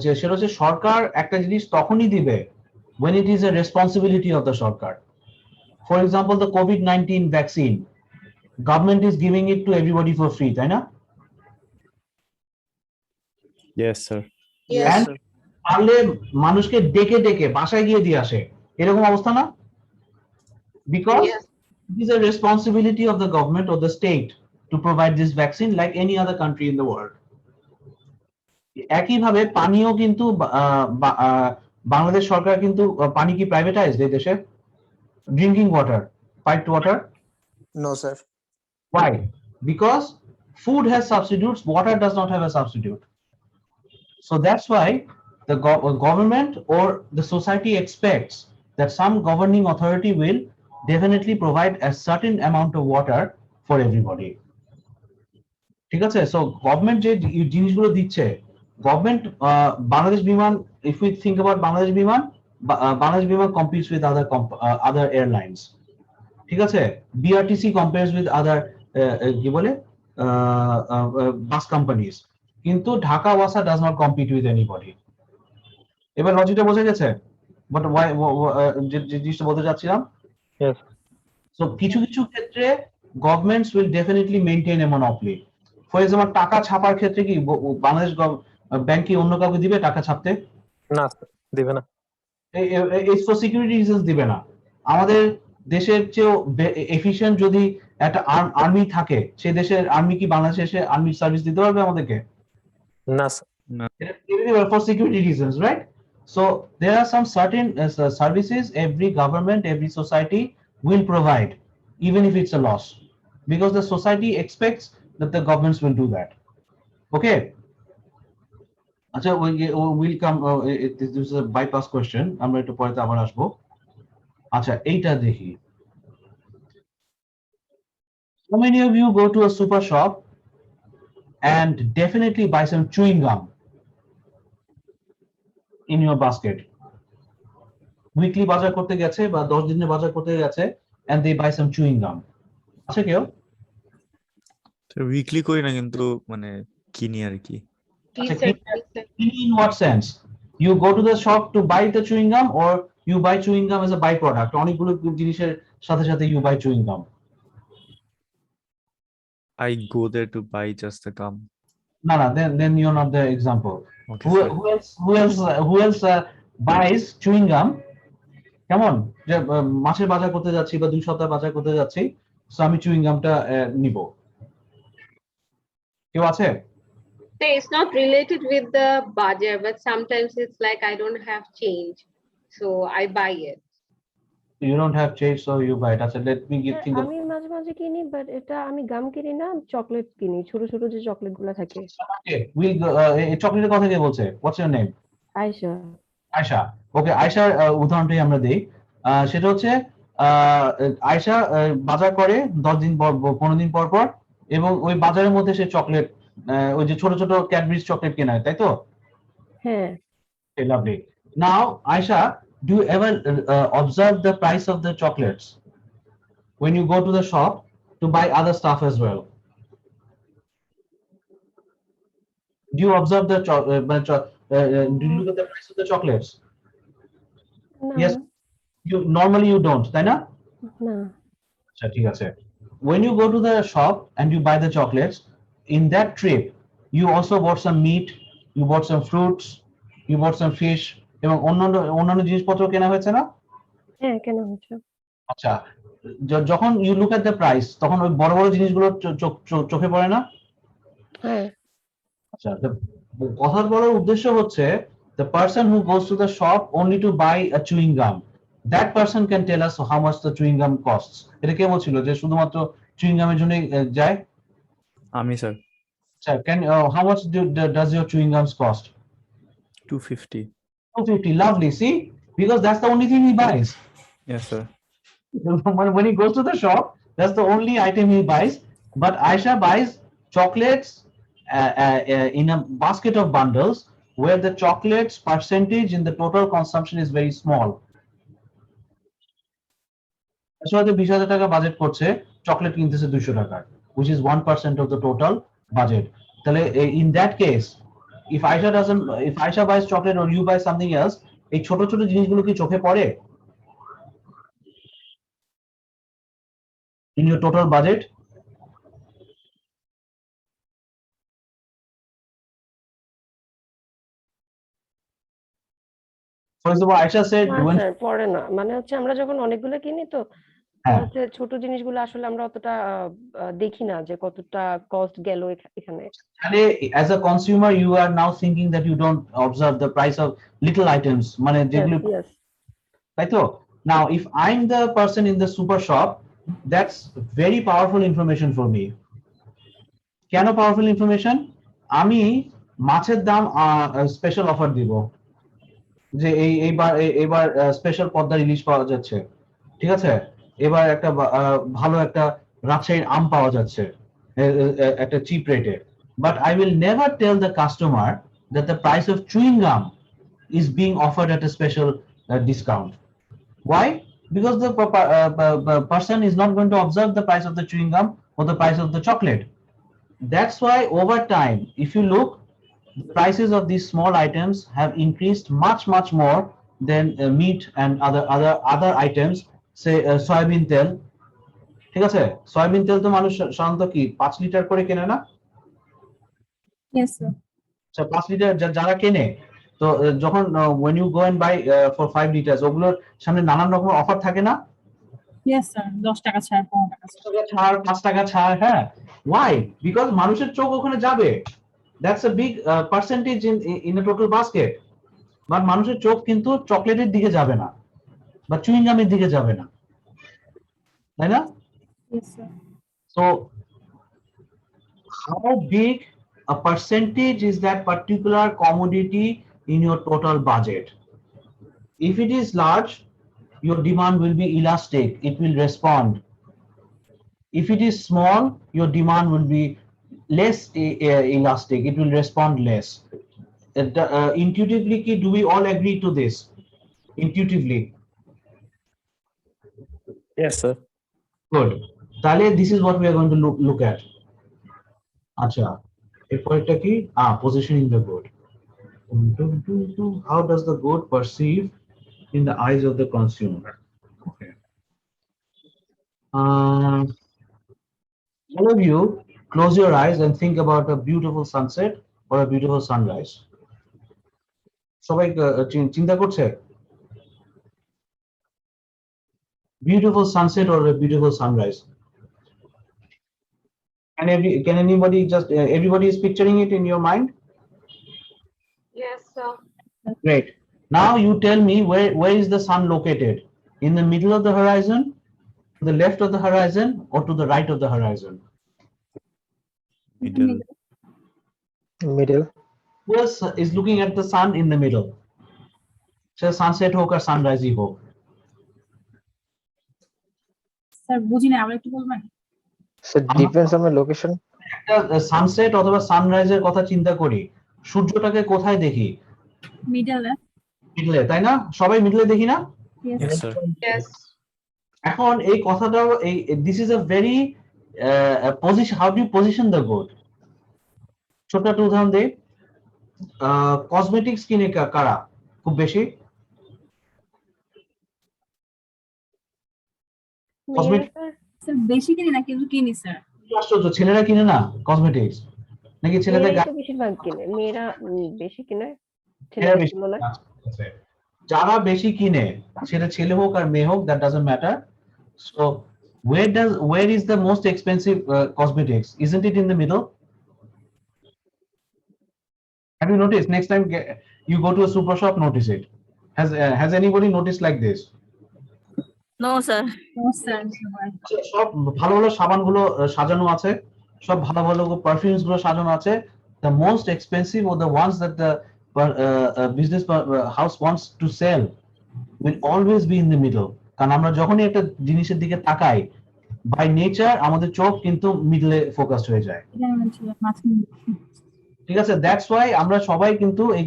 যে সেটা হচ্ছে সরকার একটা জিনিস তখনই দিবে when it is a responsibility of the Sarkar. For example, the COVID-19 vaccine, government is giving it to everybody for free, তাই না? Yes, sir. Yes, And sir. পারলে মানুষকে ডেকে ডেকে বাসায় গিয়ে দিয়ে আসে, এরকম অবস্থা না? Because Yes. it is a responsibility of the government or the state to provide this vaccine like any other country in the world. একইভাবে পানিও কিন্তু বাংলাদেশ সরকার কিন্তু পানি কি প্রাইভেটাইজড এই দেশে? Drinking water, piped water? No, sir. Why? Because food has substitutes, water does not have a substitute. So that's why the government or the society expects that some governing authority will definitely provide a certain amount of water for everybody. ঠিক আছে? So government যে জিনিসগুলো দিচ্ছে, government Bangladesh Biman, if we think about Bangladesh Biman competes with other airlines. ঠিক আছে? BRTC compares with other কি বলে বাস companies, কিন্তু ঢাকা ওয়াসা does not compete with anybody. এবার লজিকটা বোঝা গেছে? বাট যে জিনিসটা বলতে চাচ্ছিলাম, Yes. সো কিছু কিছু ক্ষেত্রে governments will definitely maintain a monopoly. For example টাকা ছাপার ক্ষেত্রে কি বাংলাদেশ ব্যাংক কি অন্য কাউকে দিবে টাকা ছাপতে? না, দিবে না। এই ফর সিকিউরিটি রিজনস দিবে না। আমাদের দেশের চেয়েও এফিশিয়েন্ট যদি একটা আর্মি থাকে, সেই দেশের আর্মি কি বাংলাদেশে এসে আর্মি সার্ভিস দিতে পারবে আমাদেরকে? না, For security reasons, right? So there are some certain services every government, every society will provide, even if it's a loss, because the society expects that the governments will do that. Okay. আচ্ছা will come, this is a bypass question, আমরা একটু পরে আবার আসবো। আচ্ছা এইটা দেখি, how many of you go to a super shop and definitely buy some chewing gum in your basket? Weekly বাজার করতে গেছে বা 10 দিনের বাজার করতে গেছে and they buy some chewing gum, আছে কেউ? উইকলি করি না কিন্তু মানে কিনি আর কি। T-shirt, In what sense? You go to the shop to buy the chewing gum or you buy chewing gum as a byproduct? অনেকগুলো জিনিসের সাথে সাথে you buy chewing gum. I go there to buy just the gum. No, then you're not the example. Okay, Who, sorry. who else buys chewing gum? Come on, যে মাছের বাজার করতে যাচ্ছি বা 2 সপ্তাহ বাজার করতে যাচ্ছি, সো আমি চুইং গামটা নিব। কেউ আছে? so it's not related with the budget, but sometimes it's like I don't have change, so I buy it. You don't have change, so you buy it. আচ্ছা, let me think of. আমি মাঝে মাঝে কিনি, but এটা আমি গাম কিনি না, chocolate কিনি, ছোট ছোট যে চকলেট গুলা থাকে। Okay, we'll চকলেটের কথা কে বলছে? What's your name? Ayesha. Ayesha. ওকে, আয়শার উদাহরণটাই আমরা দেই। সেটা হচ্ছে আয়শা বাজার করে 10 দিন পর 15 দিন পর পর, এবং ওই বাজারের মধ্যে সে চকলেট, ওই যে ছোট ছোট ক্যাডবেরিজ চকলেট কেনা হয়, তাই তো? হ্যাঁ। Okay, lovely. Now, Aisha, do you ever observe the price of the chocolates when you go to the shop to buy other stuff as well? Do you observe the do you look at the price of the chocolates? না। Yes. You normally you don't, তাই না? না। আচ্ছা, ঠিক আছে। When you go to the shop and you buy the chocolates, in that trip, you also bought some meat, you bought some fruits, you bought some fish, এবং অন্যান্য জিনিসপত্র কেনা হয়েছে না? হ্যাঁ, কেন হচ্ছে? আচ্ছা, যখন you look at the price, তখন ওই বড় বড় জিনিসগুলো চোখে পড়ে না? হ্যাঁ। আচ্ছা, কথার বলার উদ্দেশ্য হচ্ছে the person who goes to the shop only to buy a chewing gum, that person can tell us how much the chewing gum costs. এটা কে বলছিল যে শুধুমাত্র চুইং গামের জন্য যায়? আমি sir. Sir, how much does your chewing gums cost? 250. 250, lovely. See, because that's the only thing he buys. Yes, sir. When he goes to the shop, that's the only item he buys. But Aisha buys chocolates in a basket of bundles where the chocolates percentage in the total consumption is very small. আসলে 20,000 টাকা budget করছে, chocolate কিনতেছে 200 টাকা, which is 1% of the total budget. তাহলে in that case, if Aisha buys chocolate or you buy something else, এই ছোট ছোট জিনিসগুলো কি চোখে পড়ে in your total budget? For example, Aisha said when পড়ে না, মানে হচ্ছে আমরা যখন অনেকগুলো কিনি তো হচ্ছে ছোট জিনিসগুলো আসলে আমরা অতটা দেখি না যে কতটা কস্ট গেল এখানে। as a consumer you are now thinking that you don't observe the price of little items, মানে যেগুলো, তাই তো? Now if I'm the person in the super shop, that's very powerful information for me. কেন powerful information? আমি মাছের দাম special offer দিব, যে এইবার স্পেশাল পদ্মার ইলিশ পাওয়া যাচ্ছে, ঠিক আছে? এবার একটা ভালো একটা রাজশাহীর আম পাওয়া যাচ্ছে একটা চিপ রেটে। But I will never tell the customer that the price of chewing gum is being offered at a special discount. Why? Because the person is not going to observe the price of the chewing gum or the price of the chocolate. That's why over time, if you look, the prices of these small items have increased much more than meat and other items. Say soybean tel, ঠিক আছে? Soybean তেল তো মানুষ সাধারণত কি 5 litre করে কেনে না? Yes, sir. আচ্ছা, 5 লিটার যারা কেনে, তো যখন when you go and buy for 5 liters, ওগুলোর সামনে নানান রকম অফার থাকে না? Yes, sir. 10 টাকা ছাড়, 15 টাকা ছাড়, 5 টাকা ছাড়। হ্যাঁ, why? Because মানুষের চোখ ওখানে যাবে, that's a big percentage in a total basket. But মানুষের চোখ কিন্তু চকলেটের দিকে যাবে না বা চুইং গামের দিকে যাবে না, তাই না? Yes, sir. So how big a percentage is that particular commodity in your total budget. If it is large, your demand will be elastic, it will respond. If it is small, your demand will be less elastic, it will respond less. Intuitively, do we all agree to this? Intuitively? Yes, sir. Good. তাহলে this is what we are going to look at. আচ্ছা, এরপরটা কি? Positioning the good. How does the good perceive in the eyes of the consumer? Okay. All of you, close your eyes and think about a beautiful sunset or a beautiful sunrise. সবাই চিন্তা করছে? Beautiful sunset or a beautiful sunrise? Can anybody just everybody is picturing it in your mind? Yes, sir. Great. Now you tell me where is the sun located? In the middle of the horizon, to the left of the horizon, or to the right of the horizon? Middle. Middle. Who else is looking at the sun in the middle? So sunset হোক আর sunrise হোক. Sir বুঝি না, আবার একটু বলবেন? So depends on the location. একটা sunset অথবা সানরাইজের কথা চিন্তা করি, সূর্যটাকে কোথায় দেখি? মিডলে। মিডলে, তাই না? সবাই মিডলে দেখি না? Yes, Yes, sir. Yes. এখন এই কথাটাও this is a very position. How do you position the good? ছোট্ট একটা উদাহরণ দেই, কসমেটিক্স কিনে কারা খুব বেশি? Cosmetic- স্যার বেশি কিনি না, কিন্তু কিনি স্যার। আশ্চর্য, ছেলেরা কিনে না কসমেটিক্স? নাকি ছেলেদের মেয়েরাই তো বেশিরভাগ কিনে, মেয়েরা বেশি কিনে, মেয়েরা ছেলেদের বেশি তুলনায়। আছে। যারা বেশি কিনে, সেটা ছেলে হোক আর মেয়ে হোক, that doesn't matter. So where is the most expensive cosmetics? Isn't it in the middle? Have you noticed? Next time you go to a super shop, notice it. Has anybody noticed like this? No, sir. No, sir. সব ভালো ভালো সাবানগুলো সাজানো আছে, সব ভালো ভালো perfumes গুলো সাজানো আছে. The most expensive or the ones that the business house wants to sell will always be in the middle. কারণ আমরা যখনই একটা জিনিসের দিকে তাকাই, বাই নেচার আমাদের চোখ কিন্তু মিডলে ফোকাসড হয়ে যায়, ঠিক আছে? দ্যাটস ওয়াই আমরা সবাই কিন্তু এই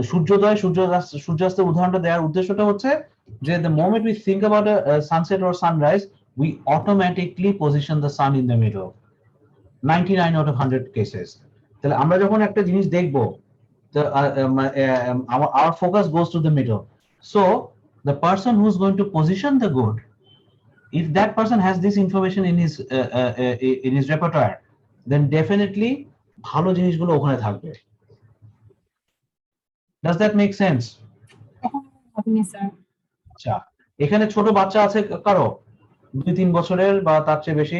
সূর্যোদয় সূর্যাস্তের উদাহরণটা দেওয়ার উদ্দেশ্যটা হচ্ছে যে the moment we think about a sunset or sunrise, we automatically position the sun in the middle. 99 out of 100 cases. তাহলে আমরা যখন একটা জিনিস দেখবো, our focus goes to the middle. So the person who's going to position the good, if that person has this information in his repertoire, then definitely ভালো জিনিসগুলো ওখানে থাকবে. Does that make sense? আচ্ছা, এখানে ছোট বাচ্চা আছে কারো 2-3 বছরের বা তার চেয়ে বেশি?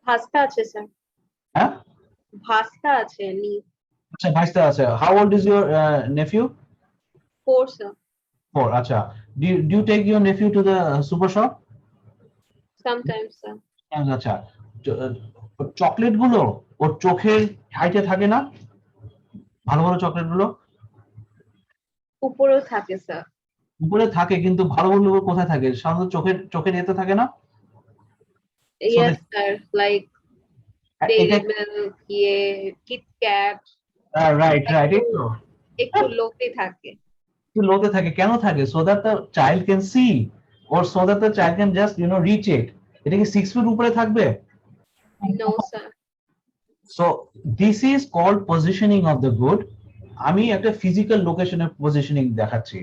ভাস্তা আছে স্যার। হ্যাঁ, ভাস্তা আছে নি। আচ্ছা, ভাইস্তা আছে. How old is your nephew? 4, sir. 4. আচ্ছা, do you take your nephew to the super shop? Sometimes, sir. আচ্ছা, চকলেট গুলো ওর চোখের হাইটে থাকে না? ভালো ভালো চকলেট গুলো উপরেও থাকে স্যার। উপরে থাকে, কিন্তু ভালো ভালো কোথায় থাকে? সাধারণত চোখের এতে থাকে না? Yes, sir. Like Dairy Milk, KitKat. Right, একটু লোতে থাকে। একটু লোতে থাকে, কেন থাকে? So that the child can see, or so that the child can just reach it. এটা কি 6 feet উপরে থাকবে? No, sir. So this is called positioning of the good. আমি একটা physical location এর positioning দেখাচ্ছি.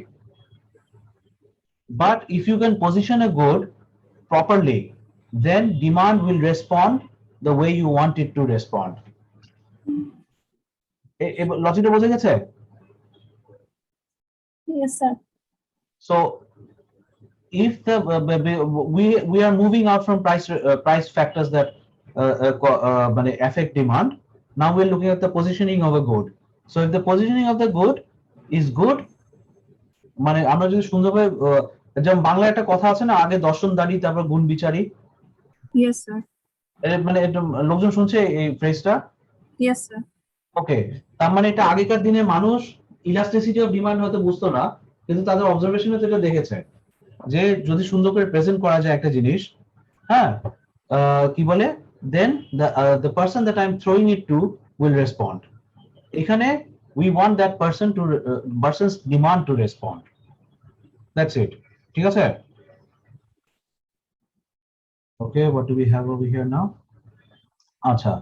But if you can position a good properly, then demand will respond the way you want it to respond. লজিকটা বোঝা গেছে? Yes, sir. So if we are moving out from price factors that affect demand, now we're looking at the positioning of a good. So if the positioning of the good is good, মানে আমরা যদি সুন্দরভাবে, যেমন বাংলা একটা কথা আছে না, আগে দর্শন দাঁড়ি তারপর গুণ বিচারি? Yes, sir. মানে এটা লোকজন শুনছে এই ফ্রেজটা? Yes, sir. ওকে, তার মানে এটা আগেকার দিনে মানুষ ইলাস্টিসিটি অফ ডিমান্ড হয়তো বুঝতো না, কিন্তু তাদের অবজারভেশনে তো এটা দেখেছে যে যদি সুন্দর করে প্রেজেন্ট করা যায় একটা জিনিস, হ্যাঁ, কি বলে, দেন the person that I'm throwing it to will respond. এখানে we want that person's demand to respond. That's it. ঠিক আছে? Okay, what do we have over here now? আচ্ছা,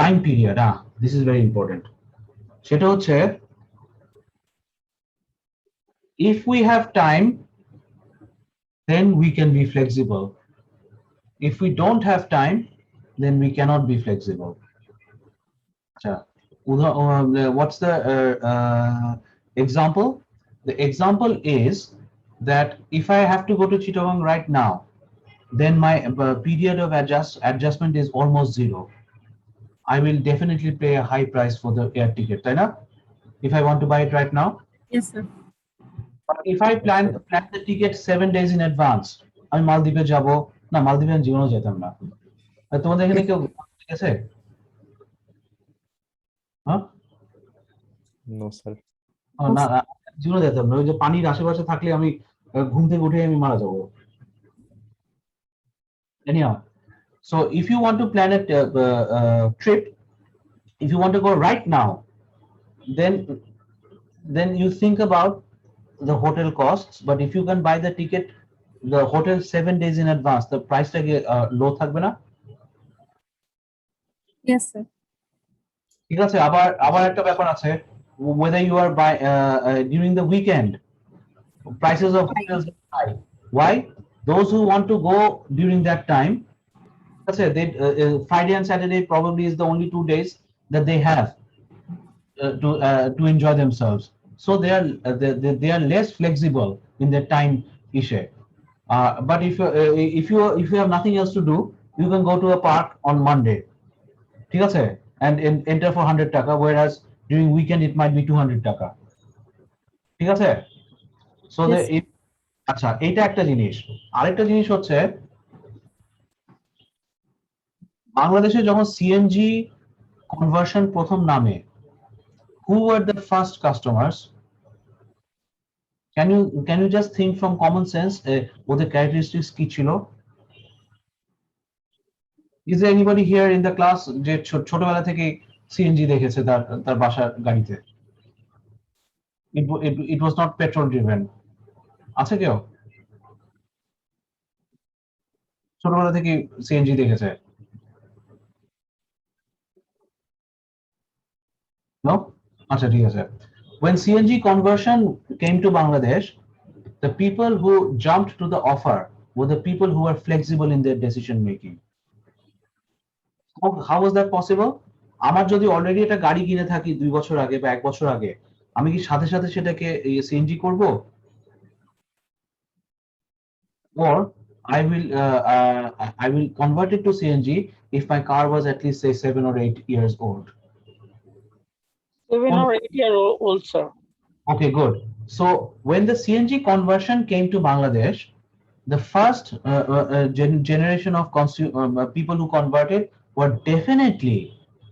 time period. This is very important. সেটা হচ্ছে, if we have time, then we can be flexible. If we don't have time, then we cannot be flexible. What's the example? The example is that if I have to go to Chittagong right now, then my period of adjustment is almost zero. I will definitely pay a high price for the air ticket, right? If I want to buy it right now. Yes, sir. But if I plan the ticket 7 days in advance, আমি মালদ্বীপে যাব না, মালদ্বীপে আমি জীবনেও যেতাম না। তোমাদের এখানে কেউ ঠিক আছে? হ্যাঁ, নো স্যার। না জীবনে যেতাম না, ওই যে পানির আশেপাশে থাকলে আমি ঘুম থেকে উঠে আমি মারা যাবো। Anyhow, so if you want to plan a trip, if you want to go right now, then you think about the hotel costs. But if you can buy the ticket, the hotel 7 days in advance, the price টা low থাকবে না? Yes, sir. ঠিক আছে, আবার একটা ব্যাপার আছে, whether you are by during the weekend, prices of hotels are high. Why? Those who want to go during that time, Friday and Saturday probably is the only 2 days that they have to enjoy themselves. So they are less flexible in their time issue. But if you have nothing else to do, you can go to a park on Monday, ঠিক আছে, and enter for 100 টাকা, whereas during weekend it might be 200 টাকা, ঠিক আছে? So আচ্ছা, এইটা একটা জিনিস। আরেকটা জিনিস হচ্ছে, বাংলাদেশে যখন সিএনজি কনভার্সন প্রথম নামে, who were the first customers? Can you just think from common sense, ওদের characteristics কি ছিল? Is there anybody here in the class যে ছোটবেলা থেকে সিএনজি দেখেছে তার বাসার গাড়িতে? It was not petrol driven. আছে কেউ ছোটবেলা থেকে সিএনজি দেখেছে? No? আচ্ছা, ঠিক আছে। When CNG conversion came to Bangladesh, the people who jumped to the offer were the people who were flexible in their decision making. How was that possible? আমার যদি অলরেডি একটা গাড়ি কিনে থাকি 2 বছর আগে বা 1 বছর আগে, আমি কি সাথে সাথে সেটাকে সিএনজি করব? Or I will convert it to CNG if my car was at least say 7 or 8 years old. 7 or 8 year old, sir. Okay, good. So when the CNG conversion came to Bangladesh, the first generation of people who converted were definitely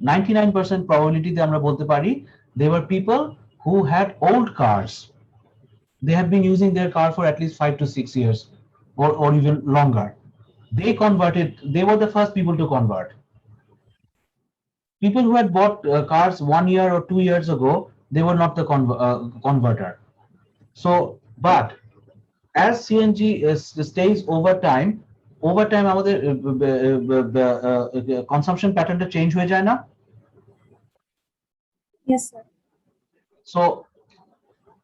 99% probability that আমরা বলতে পারি, they were people who had old cars. They have been using their car for at least 5 to 6 years or even longer. They converted, they were the first people to convert. People who had bought cars 1 year or 2 years ago, they were not the converter. So, but as CNG stays over time আমাদের consumption pattern টা change হয়ে যায় না? Yes, sir. So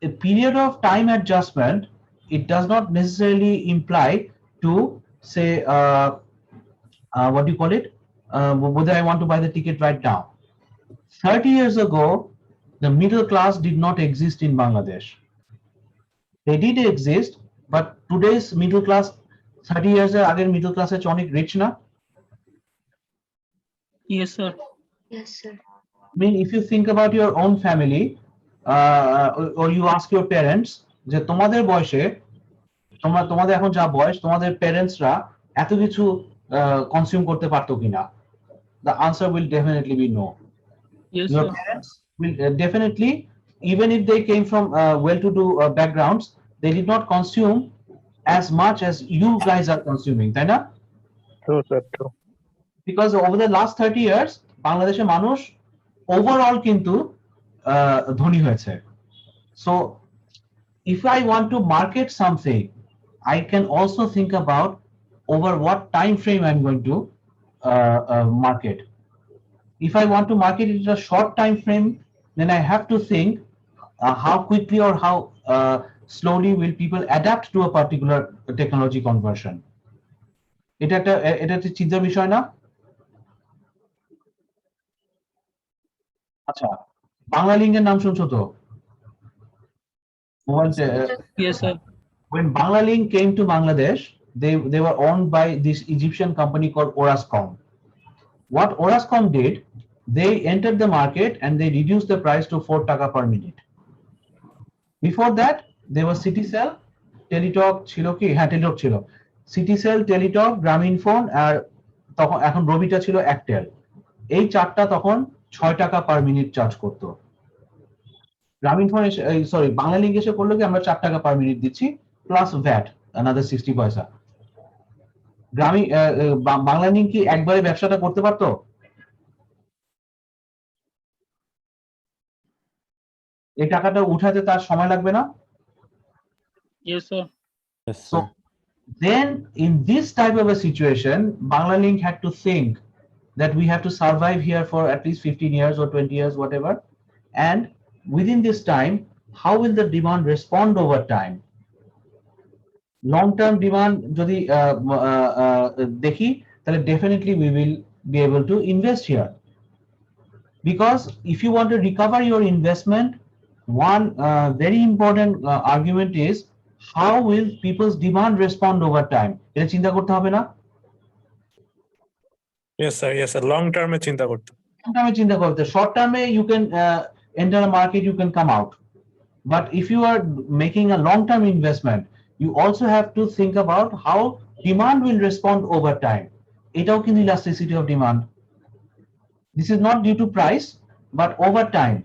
a period of time adjustment, it does not necessarily imply to say what do you call it, whether I want to buy the ticket right now. 30 years ago, the middle class did not exist in Bangladesh. They did exist, but today's middle class, 30 years ago, middle class is অনেক rich na? Yes, sir. Yes, sir. I mean, if you think about your own family, or you ask your parents, যে তোমাদের বয়সে, তোমাদের এখন যা বয়স, তোমাদের প্যারেন্টসরা এত কিছু কনজিউম করতে পারতো কিনা? the answer will definitely be no. Yes, Your parents will definitely, even if they came from well-to-do backgrounds, they did not consume as much as you guys are consuming, তাই না? True, sir. True. Because over the last 30 years, বাংলাদেশের মানুষ overall কিন্তু ধনী হয়েছে. So if I want to market something, I can also think about over what time frame I'm going to market. If I want to market it in a short time frame, then I have to think how quickly or how slowly will people adapt to a particular technology conversion. এটা একটা চিন্তার বিষয় না? আচ্ছা, বাংলা লিঙ্কের নাম শুনছো তো? yes, sir. When Banglalink came to Bangladesh, they were owned by this Egyptian company called Orascom. What Orascom did, they entered the market and they reduced the price to 4 taka per minute. Before that, there was Citycell, Teletalk ছিল কি? হ্যাঁ, Teletalk ছিল। Citycell, Teletalk, Grameenphone আর তখন এখন রবিটা ছিল Airtel। এই চারটা তখন 6 টাকা পার মিনিট চার্জ করতো। Grameenphone সরি বাংলালিংক এসে করলো কি আমরা 4 টাকা পার মিনিট দিচ্ছি প্লাস ভ্যাট another 60 পয়সা। বাংলালিংক কি একবারে ব্যবসাটা করতে পারতো? এই টাকাটা উঠাতে তার সময় লাগবে না? Yes, sir. Yes, So sir. then in this type of a situation, Banglalink had to think that we have to survive here for at least 15 years or 20 years, whatever. And within this time, how will the demand respond over time? Long-term demand যদি দেখি তাহলে definitely we will be able to invest here. Because if you want to recover your investment, one very important argument is how will people's demand respond over time? এটা চিন্তা করতে হবে না? Yes, sir. Yes, sir. Long term চিন্তা করতে। Long term চিন্তা করতে, short term you can enter a market, you can come out. But if you are making a long term investment, you also have to think about how demand will respond over time. এটাও কিন্তু elasticity of demand. This is not due to price, but over time.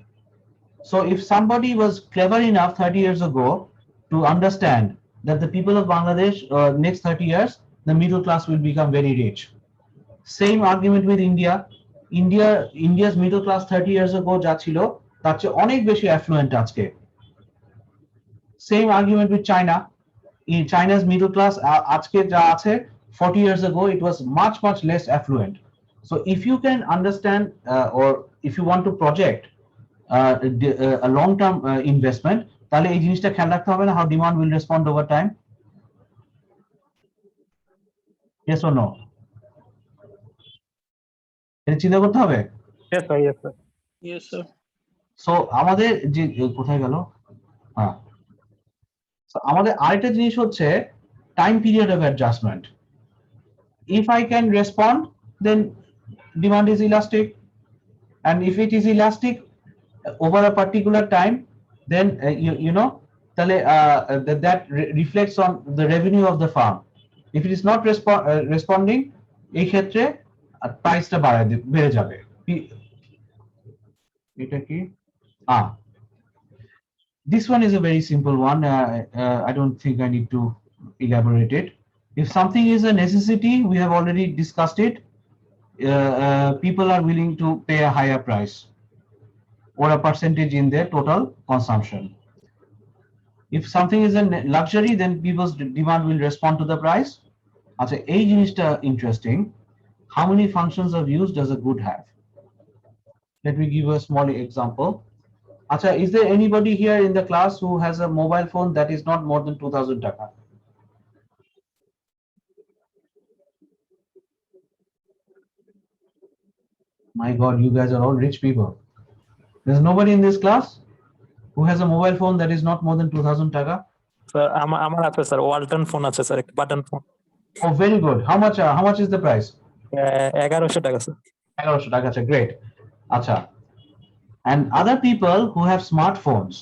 So if somebody was clever enough 30 years ago to understand that the people of Bangladesh next 30 years, the middle class will become very rich. Same argument with India. India's middle class 30 years ago যা ছিল তার চেয়ে অনেক বেশি affluent আজকে। Same argument with China. In China's middle class আজকে যা আছে 40 years ago it was much less affluent. So if you can understand or if you want to project a long term investment, তাহলে এই জিনিসটা খেয়াল রাখতে হবে না how demand will respond over time. Yes or no? এটা চিন্তা করতে হবে? Yes, sir. Yes, sir. Yes, sir. So আমাদের যে কোথায় গেল, হ্যাঁ, আমাদের আরেকটা জিনিস হচ্ছে time period of adjustment. If I can respond then demand is elastic, and if it is elastic over a particular time, then you know তাহলে that reflects on the revenue of the farm. If it is not responding, এই ক্ষেত্রে প্রাইসটা বেড়ে যাবে। এটা কি? This one is a very simple one. I don't think I need to elaborate it. If something is a necessity, we have already discussed it. People are willing to pay a higher price or a percentage in their total consumption. If something is a luxury, then people's demand will respond to the price. Achha, ei jinishta interesting. How many functions of use does a good have? Let me give a small example. Achha, is there anybody here in the class who has a mobile phone that is not more than 2000 taka? My God, you guys are all rich people. There's nobody in this class who has a mobile phone that is not more than 2000 taka? Sir, আমার আছে sir, Walton phone আছে sir, একটা button phone. Oh, very good. How much is the price? 1100 টাকা sir. 1100 টাকা, great. Acha. And other people who have smartphones,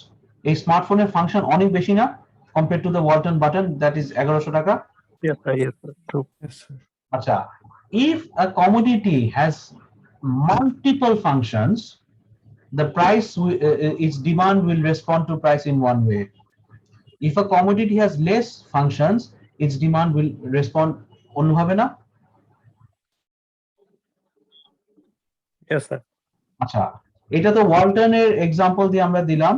a smartphone function অনেক বেশি না compared to the Walton button that is 1100 টাকা? Yes, sir. Yes, sir. True. Yes, sir. Acha. If a commodity has multiple functions, the price, its demand will respond to price in one way. If a commodity has less functions, its demand will respond অন্যভাবে না? Yes, sir. আচ্ছা, এটা তো ওয়ালটনের example দিয়ে আমরা দিলাম,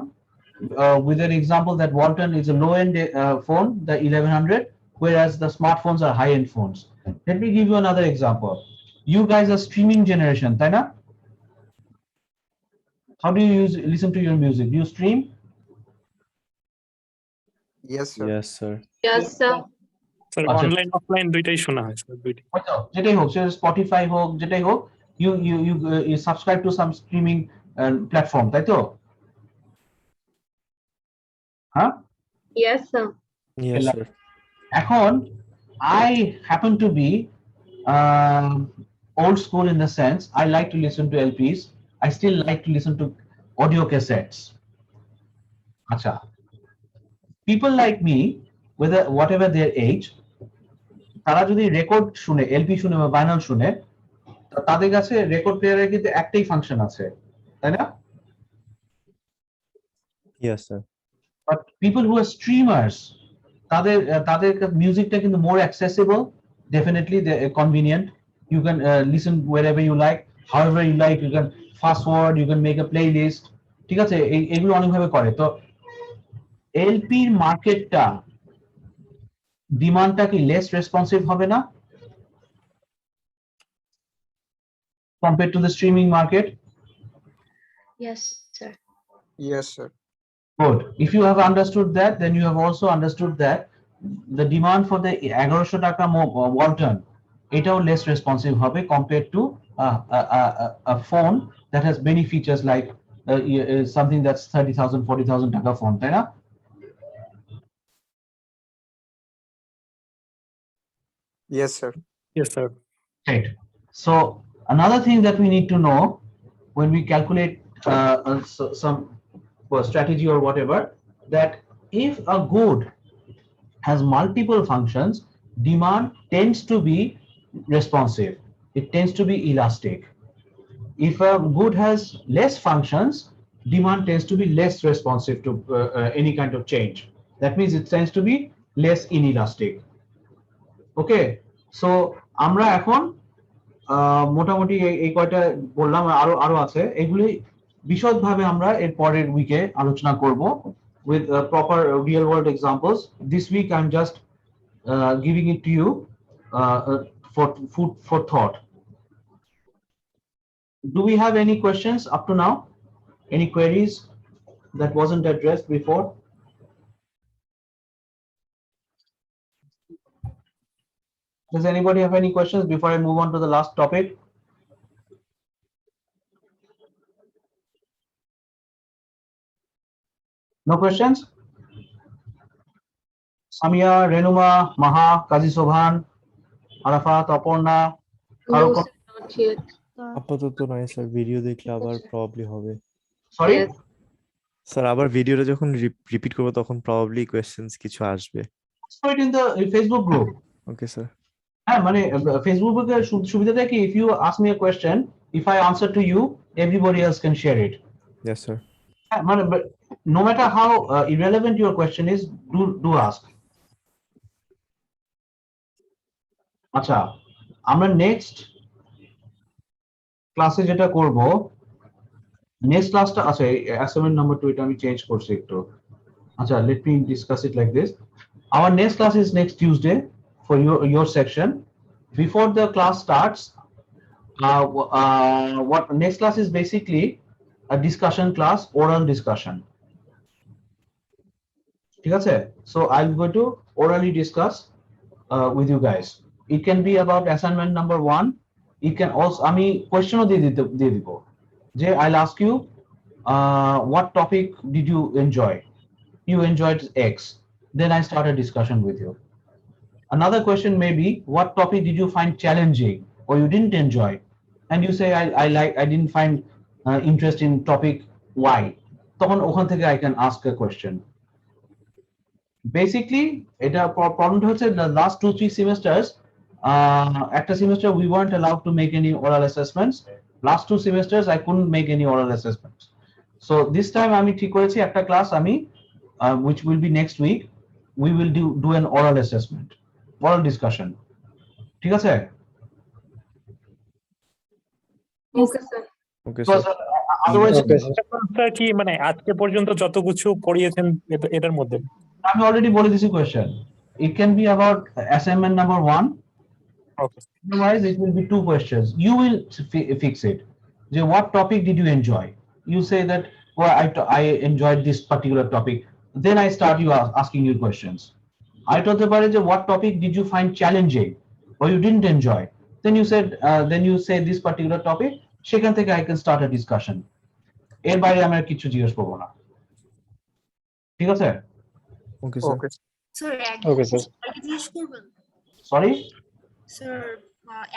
with an example that Walton is a low-end phone, the 1100, whereas the smartphones are high-end phones. Let me give you another example. You guys are streaming generation, তাই না? How do you listen to your music? Do you stream? Yes, sir. Yes, sir. Yes, sir. Sir, আচ্ছা। Online offline দুইটাই শোনা হয় sir, দুইটাই। হয়তো যেটাই হোক, সে স্পটিফাই হোক, যেটাই হোক, you subscribe to some streaming platform, তাই তো? হ্যাঁ? Yes, sir. Yes, sir. এখন I happen to be old school in the sense I like to listen to LPs. I still like to listen to audio cassettes. Acha. People like me, whatever their age, তারা যদি record শুনে, LP শুনে বা ভাইনাল শুনে, তাদের কাছে record প্লেয়ারের কিন্তু একটাই ফাংশন আছে, তাই না? Yes, sir. But people who are streamers, তাদের মিউজিকটা কিন্তু more accessible, definitely they're convenient. You can listen wherever you like, however you like. You can fast forward, you can make a playlist. ঠিক আছে, এগুলো অনেকভাবে করে। তো এলপির মার্কেটটা, ডিমান্ডটা কি লেস রেসপন্সিভ হবে না compared to the streaming market? Yes, sir. Yes, sir. Good. If you have understood that, then you have also understood that the demand for the 1100 টাকা Walton, এটাও less responsive হবে compared to a phone that has many features like something that's 30,000, 40,000 টাকা phone, তাই না? Yes, sir. Yes, sir. Right. So another thing that we need to know when we calculate some strategy or whatever, that if a good has multiple functions, demand tends to be responsive. It tends to be elastic. If a good has less functions, demand tends to be less responsive to any kind of change. That means it tends to be less inelastic. Okay, so আমরা এখন মোটামুটি এই কয়টা বললাম, আরো আছে, এগুলি বিশদভাবে আমরা এর পরের উইকে আলোচনা করব with proper real world examples. This week I'm just giving it to you for food for thought. Do we have any questions up to now? Any queries that wasn't addressed before? Does anybody have any questions before I move on to the last topic? No questions? Samia, Renuma, Maha, Kazi Sobhan, Arafat, Aporna. No, sir, not yet. আপাতত নয় sir, video দেখলে আবার probably হবে। Sorry? Yes. Sir আবার ভিডিওটা যখন repeat করব তখন প্রবাবলি কোশ্চেনস কিছু আসবে। Put it in the Facebook group. Okay sir. হ্যাঁ, মানে ফেসবুকের সুবিধাটা কি, if you ask me a question, if I answer to you, everybody else can share it. Yes, sir. হ্যাঁ, মানে no matter how irrelevant your question is, do ask. আচ্ছা, আমরা next ক্লাসে যেটা করব, নেক্সট ক্লাসটা আছে অ্যাসাইনমেন্ট নাম্বার 2, এটা আমি চেঞ্জ করছি একটু। আচ্ছা, let me discuss it like this. Our next class is next Tuesday for your section. Before the class starts, what next class is basically a discussion class, oral discussion. ঠিক আছে? So I'm going to orally discuss with you guys. It can be about assignment number 1. It can also, আমি কোয়েশ্চেনও দিয়ে দিব যে I'll ask you what topic did you enjoy? You enjoyed X. Then I start a discussion with you. Another question may be, what topic did you find challenging or you didn't enjoy? And you say, I didn't find interest in topic Y. তখন ওখান থেকে I can ask a question. Basically, এটা প্রবলেমটা হচ্ছে the last 2-3 semesters, একটা semester we weren't allowed to make any oral assessments. Last 2 semesters I couldn't make any oral assessments. So this time আমি ঠিক করেছি একটা ক্লাস আমি which will be next week, we will do an oral assessment, oral discussion. ঠিক আছে? Okay, sir. Okay, Because, sir. otherwise sir কি মানে আজকে পর্যন্ত যত কিছু পড়িয়েছেন এটার মধ্যে আমি already বলে দিয়েছি question. It can be about assignment number 1. Okay Otherwise, it will be 2 questions. You will fix it. So what topic did you enjoy? You say that, well, I enjoyed this particular topic. Then I start you asking you questions. I told the parent, what topic did you find challenging or you didn't enjoy? Then you said, then you say this particular topic. সেখান থেকে I can start a discussion. এর বাইরে আমি আর কিছু জিজ্ঞেস করবো না। ঠিক আছে? Okay, sir. Okay. Sir Okay, sir. সবাইকে জিজ্ঞেস করবেন Sorry? স্যার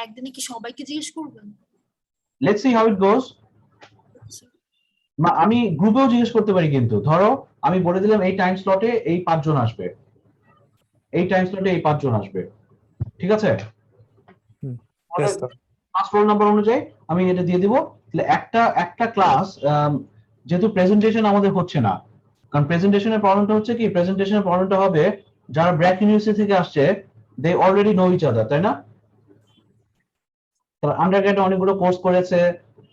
একদিনে কি সবাইকে জিজ্ঞেস করবেন Let's see how it goes. আমি গ্রুপেও জিজ্ঞেস করতে পারি, কিন্তু ধরো আমি বলে দিলাম এই টাইম স্লটে এই 5 জন আসবে, এই টাইম স্লটে এই 5 জন আসবে, ঠিক আছে? Yes, sir. First roll number অনুযায়ী আমি এটা দিয়ে দিব। তাহলে একটা ক্লাস, যেহেতু প্রেজেন্টেশন আমাদের হচ্ছে না, কারণ প্রেজেন্টেশনের প্রবলেমটা হচ্ছে কি, প্রেজেন্টেশনের প্রবলেমটা হবে যারা ব্র্যাক ইউনিভার্সিটি থেকে আসছে, they already know each other, তাই না? তারা আন্ডারগ্রেডে অনেকগুলো কোর্স করেছে,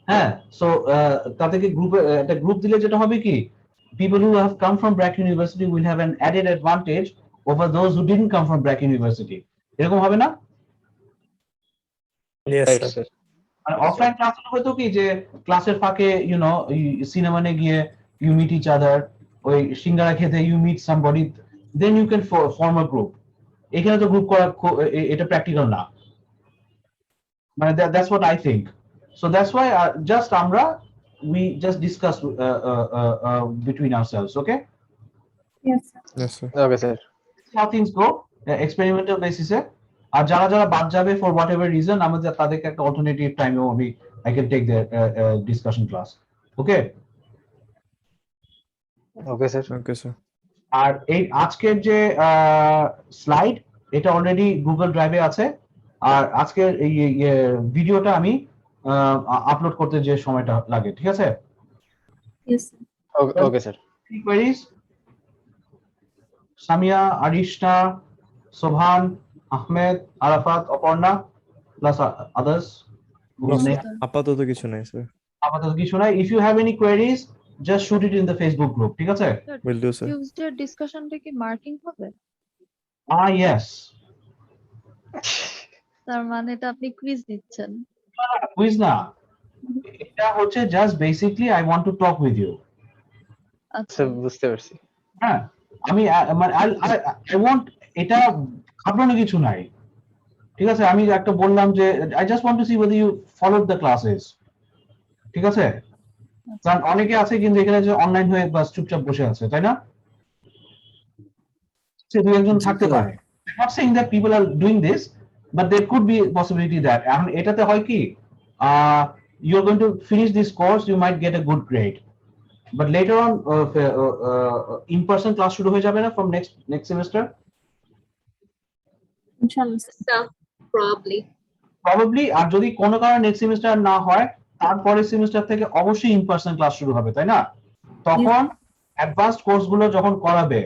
হ্যাঁ। সো তাদেরকে গ্রুপে একটা গ্রুপ দিলে যেটা হবে কি, people who have come from Brack University will have an added advantage over those who didn't come from Brack University. এরকম হবে না? Yes, Right, sir. sir. মানে অফলাইন ক্লাস হয়তো কি যে ক্লাসের ফাঁকে সিনেমানে গিয়ে ইউ মিট ইচ আদার, ওই সিঙ্গারা খেতে you meet somebody, then you can form a group. এখানে তো গ্রুপ করা এটা প্র্যাকটিক্যাল না, মানে that's what I think. So that's why just আমরা we just discuss between ourselves, okay? Yes, sir. Yes, sir. Okay, sir. How things go, experimental basis এ। আর যারা বাদ যাবে for whatever reason, আমাদের তাদেরকে একটা alternative time এও আমি I can take their discussion class, okay? Okay, sir. Okay, sir. আর এই আজকের যে স্লাইড, এটা অলরেডি গুগল ড্রাইভে আছে। আর আজকের এই ভিডিওটা আমি আপলোড করতে যে সময়টা লাগে, ঠিক আছে? Yes, sir. Okay, sir. Any queries? Samia, Arishna, Sobhan, Ahmed, Arafat, Aparna, plus others. whose name- আপাতত কিছু নাই, স্যার। আপাতত কিছু নাই। If you have any queries, just shoot it in the Facebook group, ঠিক আছে? Will do, sir. টিউসডে ডিসকাশনটা কি marking হবে? Yes. তার মানে এটা আপনি কুইজ দিচ্ছেন? Quiz না, এটা হচ্ছে just basically I want to talk with you. আচ্ছা, বুঝতে পারছি। হ্যাঁ, আমি মানে I want, এটা ঘাবড়ানো কিছু নাই, ঠিক আছে? আমি একটা বললাম যে I just want to see whether you followed the classes, ঠিক আছে? কারণ অনেকে আছে কিন্তু এখানে যে অনলাইন হয়ে বাস চুপচাপ বসে আছে, তাই না? সে দুই একজন থাকতে পারে। I'm not saying that people are doing this, but there could be a possibility that এখন এটাতে হয় কি, you're going to finish this course, you might get a good grade, but later on in person class শুরু হয়ে যাবে না from next semester? Inshallah, sir. So, probably. আর যদি কোনো কারণে নেক্সট সেমিস্টার না হয়, তারপরের সেমিস্টার থেকে অবশ্যই ইন পার্সন ক্লাস শুরু হবে, তাই না? তখন অ্যাডভান্সড কোর্স গুলো যখন করাবে,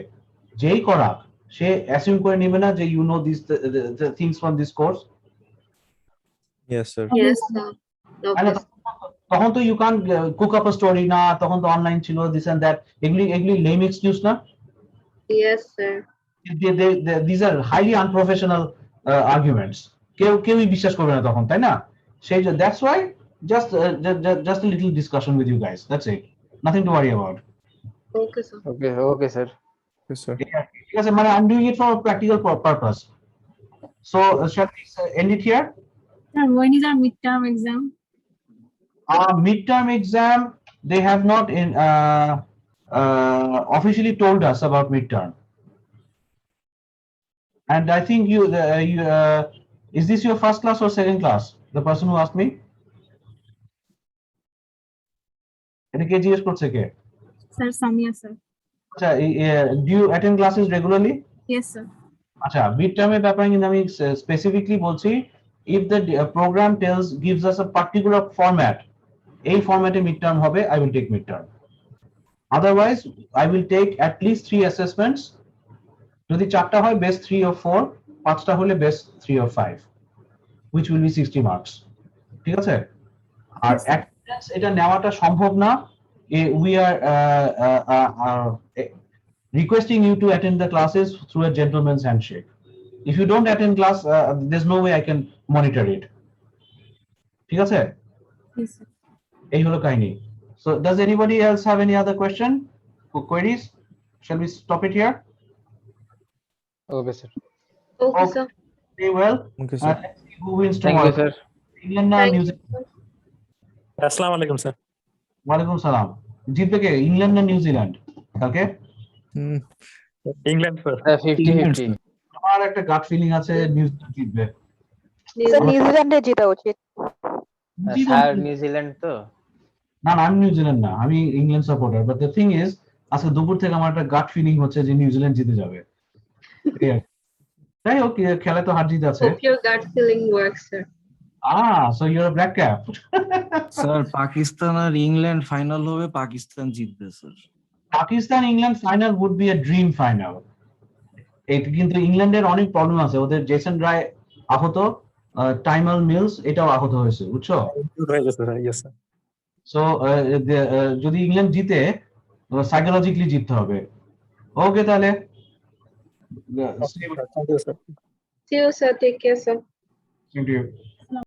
যেই করাক সে অ্যাসিউম করে নেবে না যে you know this things from this course. Yes, sir. Yes, sir. Obviously. তখন তো you can cook up a story না, তখন তো অনলাइन ছিল, দিস এন্ড দ্যাট, এগুলি লেম এক্সকিউজ না? Yes, sir. These are highly unprofessional arguments. কেউই বিশ্বাস করবে না তখন, তাই না? সেই that's why just a little discussion with you guys, that's it, nothing to worry about. Okay, sir. Okay, sir. Yes, sir. ঠিক আছে, মানে I'm doing it for a practical purpose. So shall we end it here? Sir, when is our midterm exam? Midterm exam, they have not officially told us about midterm, and I think you is this your first class or second class, the person who asked me? এটা কে জিজ্ঞেস করছে কে? Sir, Samia, sir. আচ্ছা, do you attend classes regularly? Yes, sir. আচ্ছা, mid টার্মের ব্যাপারে কিন্তু আমি specifically বলছি, if the program gives us a particular format এই ফরম্যাটে মিড টার্ম হবে, I will take mid term. Otherwise, I will take at least 3 assessments. যদি 4টা হয় best 3 or 4, 5টা হলে best 3 or 5, which will be 60 marks. ঠিক আছে? আর attendance এটা নেওয়াটা সম্ভব না। We are requesting you to attend the classes through a gentleman's handshake. If you don't attend class, there's no way I can monitor it. ঠিক আছে? Yes, sir. এই হলো কাহিনী। So does anybody else have any other question or queries? Shall we stop it here? Okay, sir. Okay, sir. Stay well. Okay, sir. Let's see who wins Thank you, tomorrow. sir. England না Thank New you. Zealand? আসসালামু আলাইকুম sir. ওয়ালাইকুম সালাম। জিতবে কে, England না New Zealand কালকে? হুম, England sir. 50-50. আমার একটা গাট ফিলিং আছে নিউজিল্যান্ড জিতবে। New- নিউজিল্যান্ডে জেতা উচিত। স্যার নিউজিল্যান্ড তো। না না, আমি নিউজিল্যান্ড না, আমি England supporter. But the thing is, আজকে দুপুর থেকে আমার একটা গাট ফিলিং হচ্ছে যে নিউজিল্যান্ড জিতে যাবে। এই আর কি। যাই হোক, খেলা তো হার জিত আছে। Hope your gut feeling works, sir. So you're a black cap. Sir Pakistan আর ইংল্যান্ড ফাইনাল হবে, পাকিস্তান জিতবে sir. Pakistan England final would be a dream final. এটা কিন্তু ইংল্যান্ডের অনেক প্রবলেম আছে, ওদের জেসন রায় আহত, টাইমাল মিলস এটাও আহত হয়েছে, বুঝছো? হয়ে গেছে স্যার। Yes sir. সো যদি ইংল্যান্ড জিতে, সাইকোলজিক্যালি জিততে হবে। ওকে তাহলে thank you sir. See you, sir. Take care, sir. Thank you.